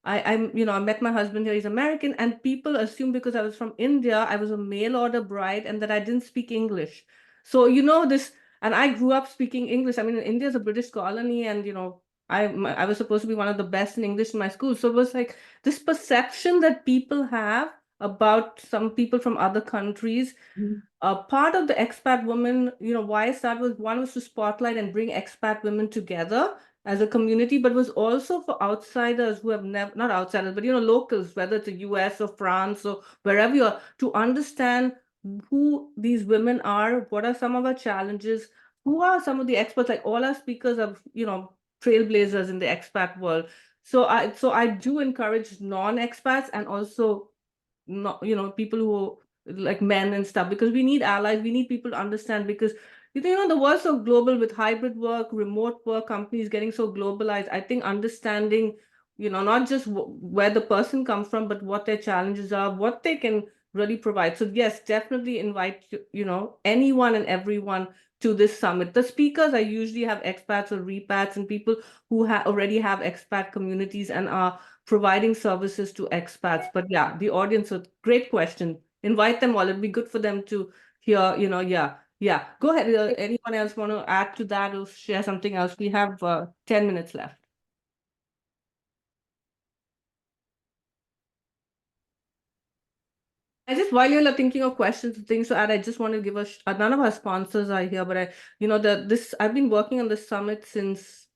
I met my husband here, he's American, and people assume because I was from India, I was a mail order bride and that I didn't speak English. So, and I grew up speaking English. I mean, India is a British colony, and, I was supposed to be one of the best in English in my school. So it was like this perception that people have about some people from other countries. Part of the expat women, why I started was, one was to spotlight and bring expat women together as a community, but was also for outsiders who have never, not outsiders, but locals, whether it's the US or France or wherever you are, to understand who these women are, what are some of our challenges, who are some of the experts. Like all our speakers are, trailblazers in the expat world. So I do encourage non-expats and also not, people who like men and stuff, because we need allies, we need people to understand, because the world's so global with hybrid work, remote work, companies getting so globalized. I think understanding, not just where the person comes from, but what their challenges are, what they can really provide. So yes, definitely invite, anyone and everyone to this summit. The speakers, I usually have expats or repats and people who already have expat communities and are providing services to expats. But yeah, the audience, a great question. Invite them all. It'd be good for them to hear, yeah. Go ahead. Anyone else want to add to that or share something else? We have 10 minutes left. While you're thinking of questions and things to add, I just want to give none of our sponsors are here, but I've been working on this summit since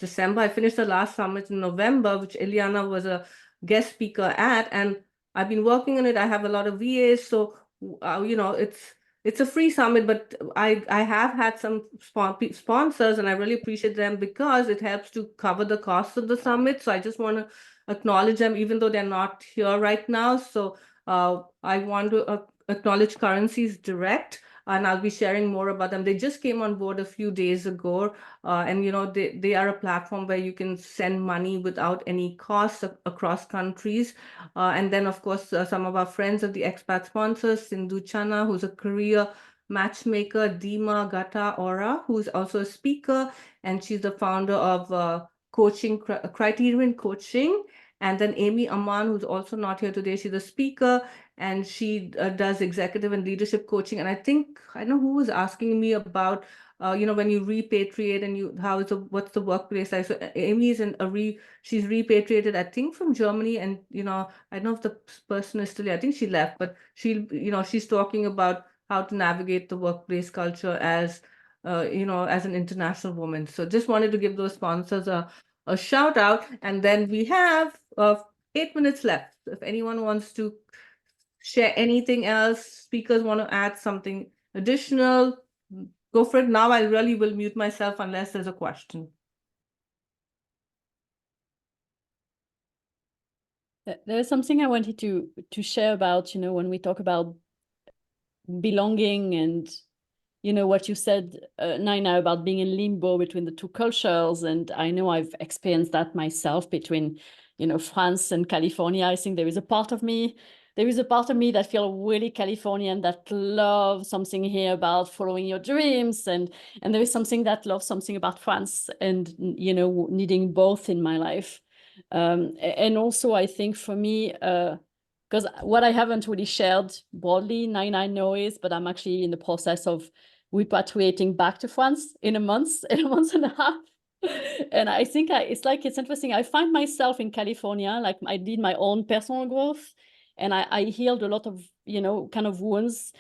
December. I finished the last summit in November, which Ileana was a guest speaker at, and I've been working on it. I have a lot of VAs, so it's a free summit, but I have had some sponsors, and I really appreciate them because it helps to cover the costs of the summit. So I just want to acknowledge them, even though they're not here right now. So I want to acknowledge Currencies Direct, and I'll be sharing more about them. They just came on board a few days ago, and they are a platform where you can send money without any cost across countries. And then, of course, some of our friends of the expat sponsors, Sindhu Chana, who's a career matchmaker, Dima Gata Ora, who's also a speaker, and she's the founder of Criterion Coaching. And then Amy Aman, who's also not here today, she's a speaker, and she does executive and leadership coaching. And I know who was asking me about, when you repatriate and what's the workplace like. So Amy's she's repatriated, I think, from Germany, and I don't know if the person is still here. I think she left, but she's talking about how to navigate the workplace culture as as an international woman. So just wanted to give those sponsors a shout out. And then we have 8 minutes left. If anyone wants to share anything else, speakers want to add something additional, go for it. Now I really will mute myself unless there's a question. There's something I wanted to share about, when we talk about belonging and what you said, Naina, about being in limbo between the two cultures. And I know I've experienced that myself between, France and California. I think there is a part of me that feel really Californian, that love something here about following your dreams. And there is something that loves something about France and, needing both in my life. And also, I think for me, because what I haven't really shared broadly, 99 knows, but I'm actually in the process of repatriating back to France in a month, in a month and a half. And I think it's interesting. I find myself in California, like I did my own personal growth, and I healed a lot of, kind of wounds,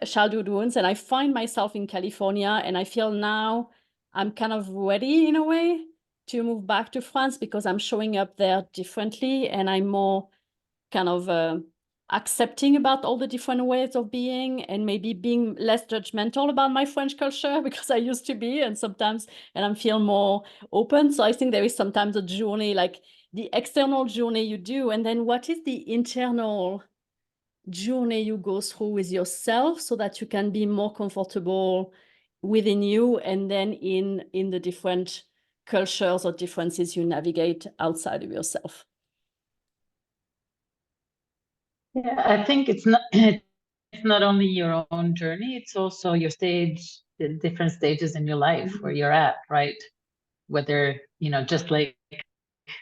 childhood wounds, and I find myself in California, and I feel now I'm kind of ready in a way to move back to France because I'm showing up there differently, and I'm more kind of accepting about all the different ways of being, and maybe being less judgmental about my French culture because I used to be, and I'm feel more open. So I think there is sometimes a journey, like the external journey you do, and then what is the internal journey you go through with yourself so that you can be more comfortable within you, and then in the different cultures or differences you navigate outside of yourself. Yeah, I think it's not only your own journey, it's also your stage, the different stages in your life where you're at, right? Whether, just like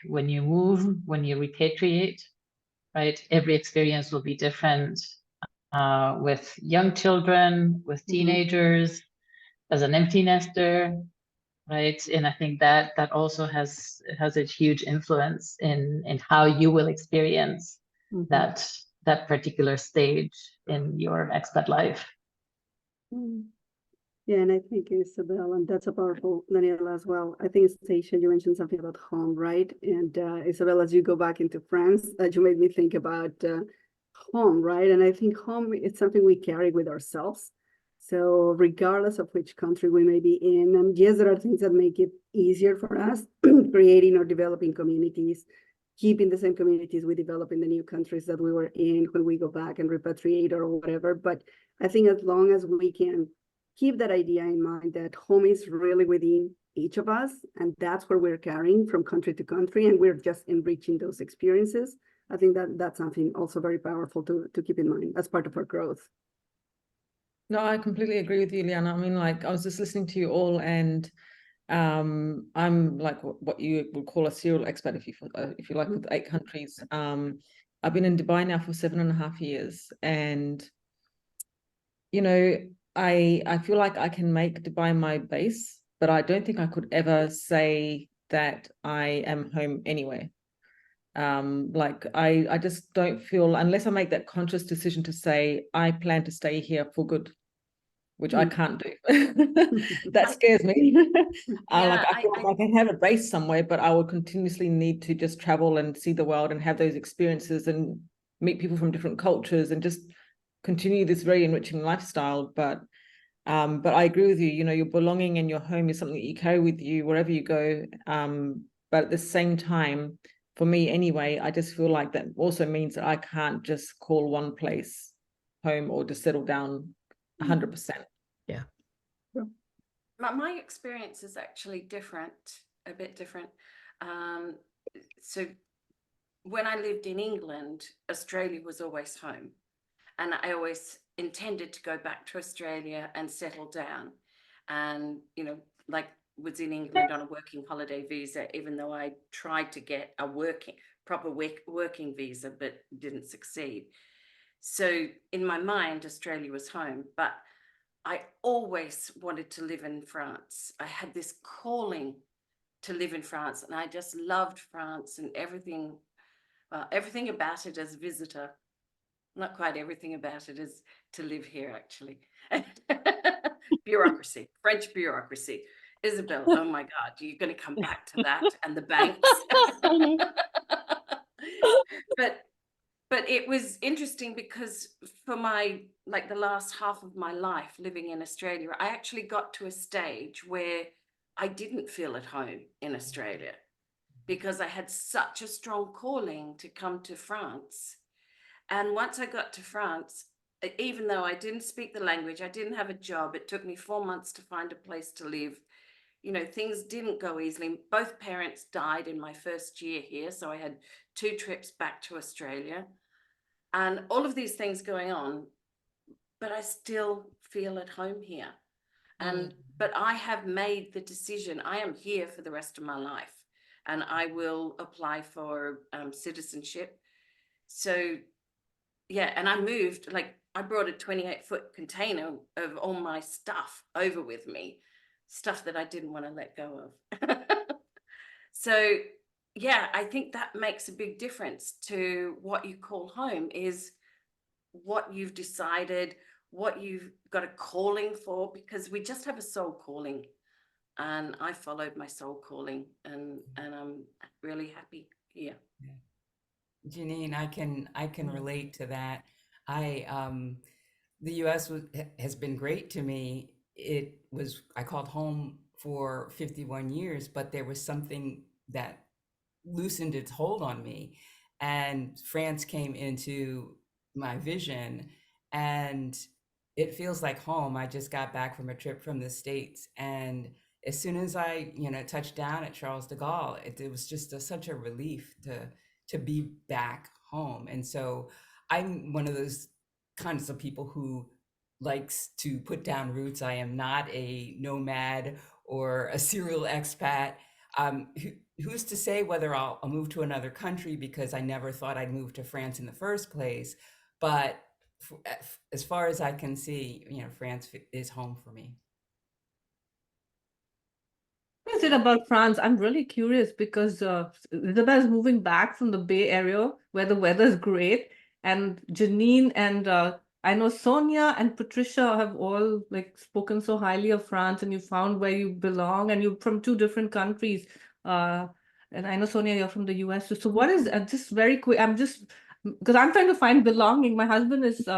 when you move, when you repatriate, right? Every experience will be different. With young children, with teenagers, as an empty nester, right? And I think that also has a huge influence in how you will experience that particular stage in your expat life. Yeah, and I think Isabel, and that's a powerful, Daniela, as well. I think, Stacia, you mentioned something about home, right? And Isabel, as you go back into France, you made me think about home, right? And I think home is something we carry with ourselves. So regardless of which country we may be in, and yes, there are things that make it easier for us, creating or developing communities, keeping the same communities we develop in the new countries that we were in when we go back and repatriate or whatever. But I think as long as we can keep that idea in mind that home is really within each of us, and that's where we're carrying from country to country, and we're just enriching those experiences. I think that's something also very powerful to keep in mind as part of our growth. No, I completely agree with you, Liana. I mean, like, I was just listening to you all, and I'm like what you would call a serial expat, if you like, with 8 countries. I've been in Dubai now for 7.5 years, and I feel like I can make Dubai my base, but I don't think I could ever say that I am home anywhere. Like I just don't feel, unless I make that conscious decision to say I plan to stay here for good, which I can't do. That scares me. I feel like I can have a base somewhere, but I will continuously need to just travel and see the world and have those experiences and meet people from different cultures and just continue this very enriching lifestyle. But I agree with you, your belonging and your home is something that you carry with you wherever you go. But at the same time, for me anyway, I just feel like that also means that I can't just call one place home or just settle down 100%. Yeah. My experience is actually different, a bit different. So when I lived in England, Australia was always home. And I always intended to go back to Australia and settle down. And, like was in England on a working holiday visa, even though I tried to get a proper working visa, but didn't succeed. So in my mind, Australia was home, but I always wanted to live in France. I had this calling to live in France, and I just loved France and everything about it as a visitor. Not quite everything about it is to live here, actually. Bureaucracy, French bureaucracy. Isabel, oh my God, you're going to come back to that and the banks. But it was interesting because for the last half of my life living in Australia, I actually got to a stage where I didn't feel at home in Australia because I had such a strong calling to come to France. And once I got to France, even though I didn't speak the language, I didn't have a job, it took me 4 months to find a place to live. Things didn't go easily. Both parents died in my first year here, so I had 2 trips back to Australia and all of these things going on, but I still feel at home here. But I have made the decision, I am here for the rest of my life, and I will apply for citizenship. So yeah, and I moved, like I brought a 28-foot container of all my stuff over with me, stuff that I didn't want to let go of. So yeah, I think that makes a big difference to what you call home, is what you've decided, what you've got a calling for, because we just have a soul calling. And I followed my soul calling, and I'm really happy here. Janine, I can relate to that. The US has been great to me. I called home for 51 years, but there was something that loosened its hold on me, and France came into my vision, and it feels like home. I just got back from a trip from the States, and as soon as I, touched down at Charles de Gaulle, it was just such a relief to be back home. And so I'm one of those kinds of people who likes to put down roots. I am not a nomad or a serial expat. Who's to say whether I'll move to another country, because I never thought I'd move to France in the first place. But as far as I can see, France is home for me. What is it about France? I'm really curious because Isabel is moving back from the Bay Area where the weather is great, and Janine and I know Sonia and Patricia have all like spoken so highly of France, and you found where you belong, and you're from two different countries. And I know Sonia, you're from the US. So what is just very quick? I'm just because I'm trying to find belonging. My husband is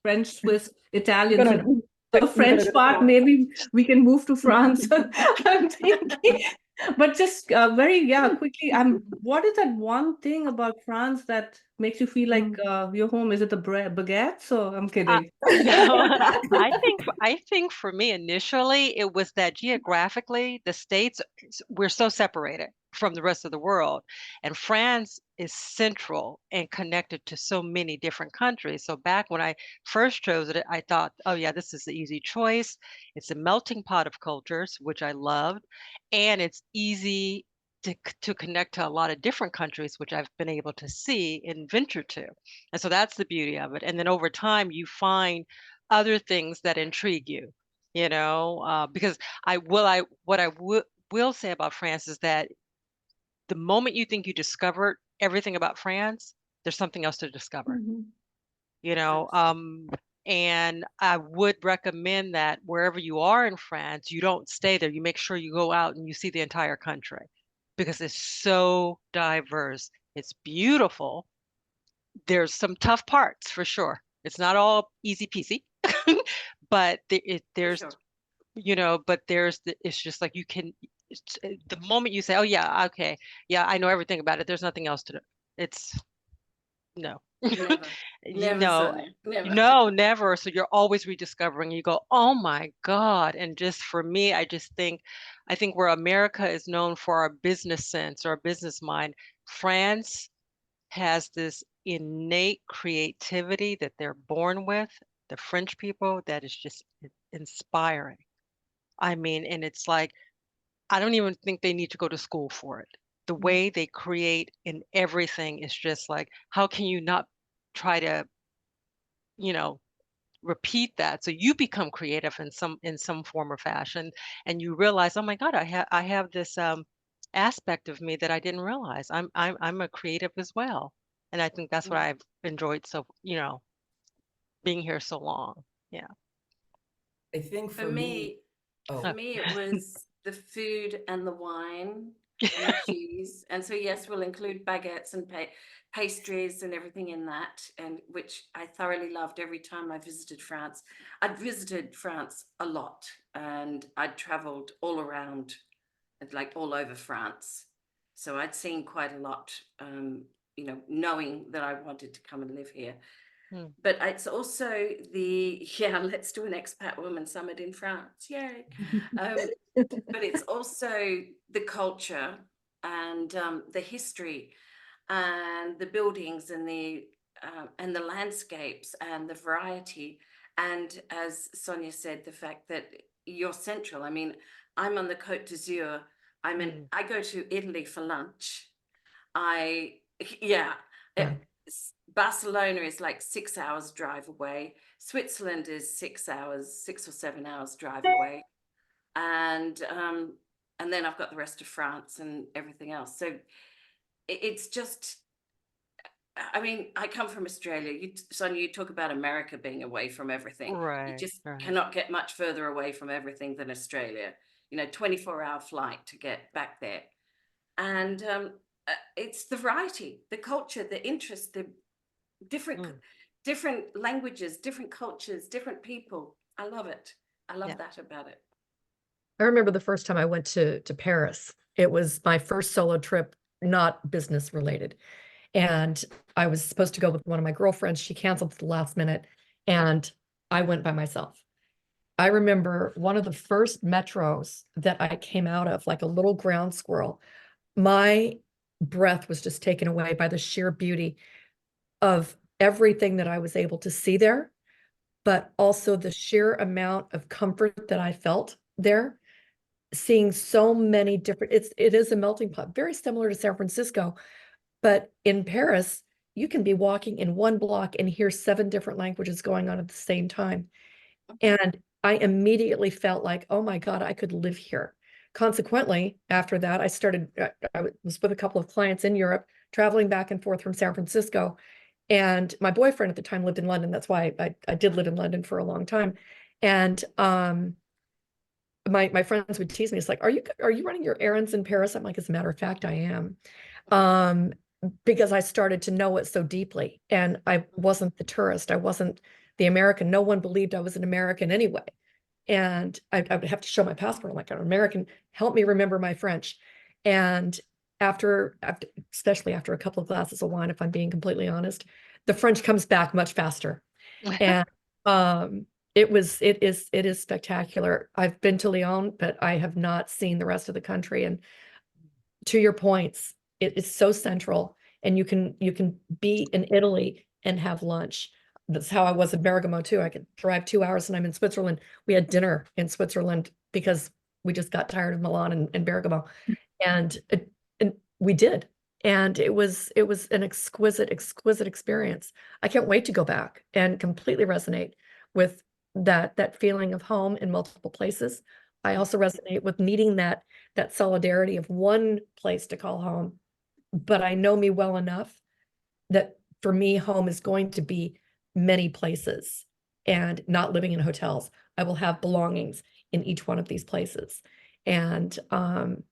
French, Swiss, Italian. So the French part, maybe we can move to France. I'm thinking, but just very, quickly. What is that one thing about France that makes you feel like your home? Is it the baguette? So I'm kidding. No, I think for me initially it was that geographically the States, we're so separated from the rest of the world, and France is central and connected to so many different countries. So back when I first chose it, I thought, oh yeah, this is the easy choice. It's a melting pot of cultures, which I loved, and it's easy to connect to a lot of different countries, which I've been able to see and venture to. And so that's the beauty of it. And then over time, you find other things that intrigue you, because what I will say about France is that the moment you think you discovered everything about France, there's something else to discover, and I would recommend that wherever you are in France, you don't stay there. You make sure you go out and you see the entire country, because it's so diverse. It's beautiful. There's some tough parts for sure. It's not all easy peasy, but there's, Sure. but it's just like the moment you say, oh yeah, okay, yeah, I know everything about it. There's nothing else to do. It's no. Never, Sonia, never. No, never. So you're always rediscovering. You go, oh my God. And just for me, I think where America is known for our business sense or our business mind, France has this innate creativity that they're born with, the French people, that is just inspiring. I mean, and it's like, I don't even think they need to go to school for it. The way they create in everything is just like, how can you not try to, repeat that? So you become creative in some form or fashion, and you realize, oh my God, I have this aspect of me that I didn't realize. I'm a creative as well. And I think that's what I've enjoyed being here so long. Yeah. I think For me, it was the food and the wine and the cheese. And so, yes, we'll include baguettes and pastries and everything in that, and which I thoroughly loved every time I visited France. I'd visited France a lot, and I'd traveled all around, like all over France. So I'd seen quite a lot, knowing that I wanted to come and live here. But it's also let's do an expat woman summit in France, yay. But it's also the culture and the history and the buildings and the landscapes and the variety. And as Sonia said, the fact that you're central. I mean, I'm on the Côte d'Azur. I go to Italy for lunch. Barcelona is like 6 hours drive away. Switzerland is 6 hours, 6 or 7 hours drive away. And then I've got the rest of France and everything else. So it's just, I mean, I come from Australia. Sonia, you talk about America being away from everything. You just cannot get much further away from everything than Australia. 24-hour flight to get back there. And it's the variety, the culture, the interest, the different languages, different cultures, different people. I love it. I love that about it. I remember the first time I went to Paris. It was my first solo trip, not business related. And I was supposed to go with one of my girlfriends. She canceled at the last minute, and I went by myself. I remember one of the first metros that I came out of, like a little ground squirrel. My breath was just taken away by the sheer beauty of everything that I was able to see there, but also the sheer amount of comfort that I felt there, seeing so many different, it is a melting pot, very similar to San Francisco. But in Paris, you can be walking in one block and hear 7 different languages going on at the same time. And I immediately felt like, oh my God, I could live here. Consequently, after that, I was with a couple of clients in Europe, traveling back and forth from San Francisco. And my boyfriend at the time lived in London. That's why I did live in London for a long time. And my friends would tease me. It's like, are you running your errands in Paris? I'm like, as a matter of fact, I am. Because I started to know it so deeply, and I wasn't the tourist. I wasn't the American. No one believed I was an American anyway. And I would have to show my passport. I'm like, I'm American, help me remember my French. And after, especially after a couple of glasses of wine, if I'm being completely honest, the French comes back much faster. And it is spectacular. I've been to Lyon, but I have not seen the rest of the country. And to your points, it is so central, and you can be in Italy and have lunch. That's how I was in Bergamo too. I could drive 2 hours and I'm in Switzerland. We had dinner in Switzerland because we just got tired of Milan and Bergamo, and we did. And it was an exquisite experience. I can't wait to go back and completely resonate with that feeling of home in multiple places. I also resonate with needing that solidarity of one place to call home. But I know me well enough that for me, home is going to be many places and not living in hotels. I will have belongings in each one of these places. And I'm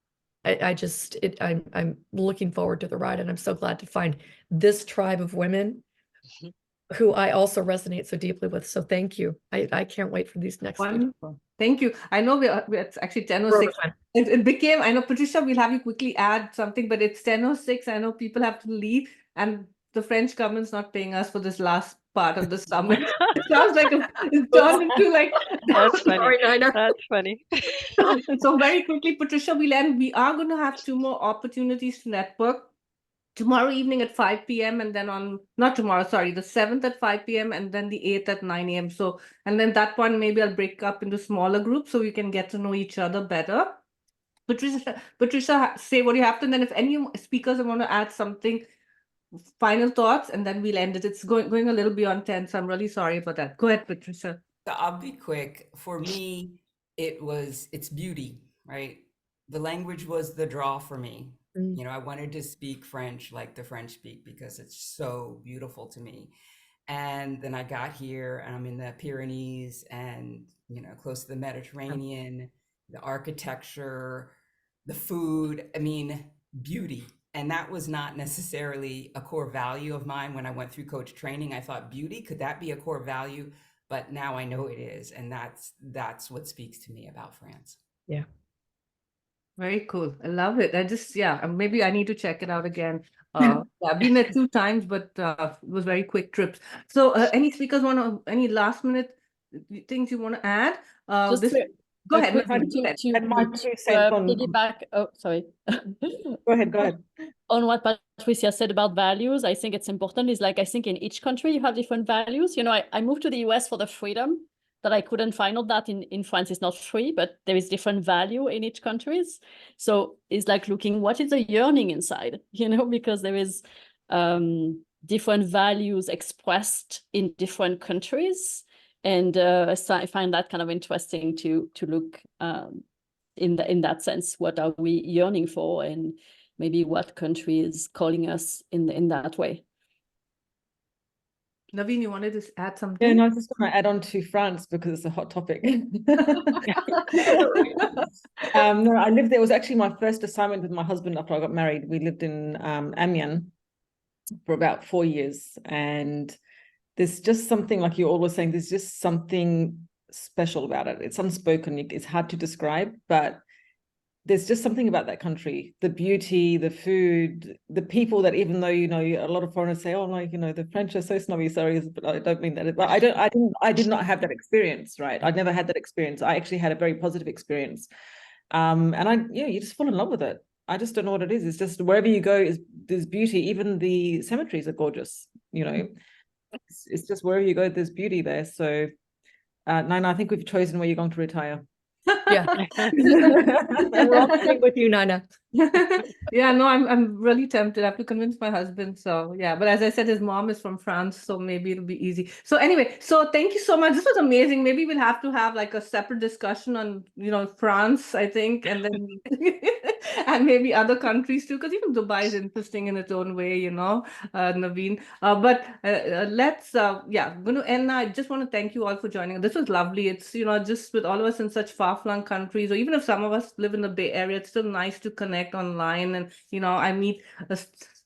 looking forward to the ride, and I'm so glad to find this tribe of women who I also resonate so deeply with. So thank you. I can't wait for these next. Wonderful. Thank you. I know it's actually 10:06. It became, I know, Patricia, we'll have you quickly add something, but it's 10:06. I know people have to leave, and the French government's not paying us for this last part of the summit. It sounds like it's turned into like, that's funny. Sorry, Nina. That's funny. So very quickly, Patricia, we are going to have 2 more opportunities to network. Tomorrow evening at 5 p.m. and then not tomorrow, sorry, the 7th at 5 p.m. and then the 8th at 9 a.m. So, and then that one, maybe I'll break up into smaller groups so we can get to know each other better. Patricia, say what you have to, and then if any speakers want to add something, final thoughts, and then we'll end it. It's going a little beyond 10, so I'm really sorry about that. Go ahead, Patricia. So I'll be quick. For me, it's beauty, right? The language was the draw for me. I wanted to speak French like the French speak because it's so beautiful to me. And then I got here and I'm in the Pyrenees and, close to the Mediterranean, the architecture, the food, I mean, beauty. And that was not necessarily a core value of mine when I went through coach training. I thought beauty, could that be a core value? But now I know it is. And that's what speaks to me about France. Yeah. Very cool. I love it. Maybe I need to check it out again. I've been there 2 times, but it was very quick trips. So any speakers any last minute things you want to add? Go ahead. Piggyback. Oh, sorry. Go ahead. On what Patricia said about values, I think it's important. Is like, I think in each country you have different values. I moved to the US for the freedom that I couldn't find out that in France is not free, but there is different value in each countries. So it's like looking what is the yearning inside, because there is different values expressed in different countries. And so I find that kind of interesting to look in that sense. What are we yearning for, and maybe what country is calling us in that way? Naveen, you wanted to add something? Yeah, no, I was just going to add on to France because it's a hot topic. No, I lived there. It was actually my first assignment with my husband after I got married. We lived in Amiens for about 4 years. And there's just something, like you're always saying, there's just something special about it. It's unspoken. It's hard to describe, but there's just something about that country, the beauty, the food, the people, that even though, you know, a lot of foreigners say, oh, like, you know, the French are so snobby, sorry, but I don't mean that. But I did not have that experience, right? I'd never had that experience. I actually had a very positive experience. And you just fall in love with it. I just don't know what it is. It's just wherever you go, there's beauty. Even the cemeteries are gorgeous, you know. It's just wherever you go, there's beauty there. So, Nina, I think we've chosen where you're going to retire. Yeah. And we're all with you, Nina. Yeah, no, I'm really tempted. I have to convince my husband. So yeah, but as I said, his mom is from France, so maybe it'll be easy. So anyway, so thank you so much. This was amazing. Maybe we'll have to have like a separate discussion on, you know, France, I think, and then and maybe other countries too, because even Dubai is interesting in its own way, you know, Naveen. But let's yeah, I'm going to end now. I just want to thank you all for joining. This was lovely. It's, you know, just with all of us in such far-flung countries, or even if some of us live in the Bay Area, it's still nice to connect online. And, you know, I meet,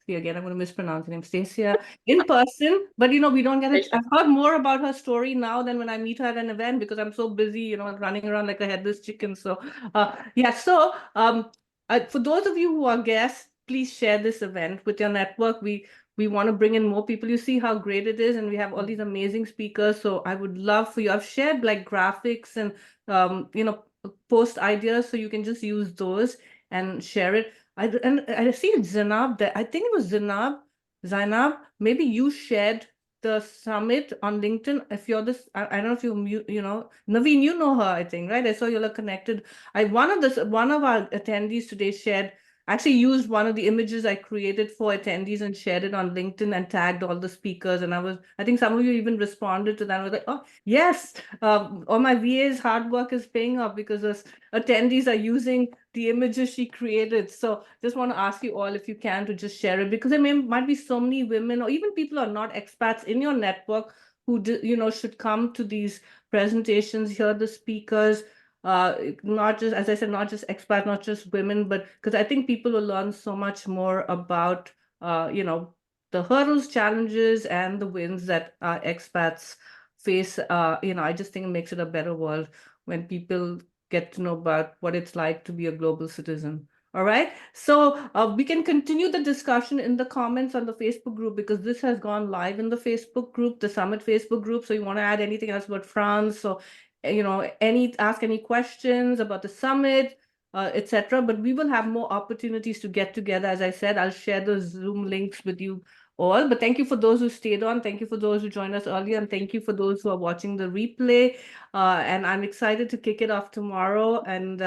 again, I'm going to mispronounce her name, Stacia, in person, but, you know, we don't get it. I've heard more about her story now than when I meet her at an event, because I'm so busy, you know, running around like a headless chicken. So, yeah, so for those of you who are guests, please share this event with your network. We want to bring in more people. You see how great it is, and we have all these amazing speakers. So I would love for you. I've shared like graphics and you know, post ideas, so you can just use those and share it. And I see Zainab there. I think it was Zainab. Maybe you shared the summit on LinkedIn. If you're this, I don't know if you know, Naveen, you know her, I think, right? I saw you're connected. One of our attendees today shared, actually used one of the images I created for attendees and shared it on LinkedIn and tagged all the speakers. And I think some of you even responded to that. I was like, oh, yes, all my VA's hard work is paying off because those attendees are using the images she created. So just want to ask you all if you can to just share it, because there might be so many women or even people who are not expats in your network who, you know, should come to these presentations, hear the speakers, not just, as I said, not just expats, not just women, but because I think people will learn so much more about, you know, the hurdles, challenges, and the wins that expats face. You know, I just think it makes it a better world when people get to know about what it's like to be a global citizen. All right, so we can continue the discussion in the comments on the Facebook group, because this has gone live in the Facebook group, the Summit Facebook group. So you want to add anything else about France, or, you know, ask any questions about the summit, etc. But we will have more opportunities to get together. As I said, I'll share the Zoom links with you all. But thank you for those who stayed on. Thank you for those who joined us earlier. And thank you for those who are watching the replay. And I'm excited to kick it off tomorrow. And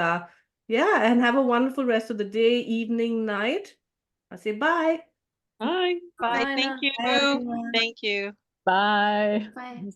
yeah, and have a wonderful rest of the day, evening, night. I say bye. Bye. Bye. Thank you. Thank you. Bye. Bye.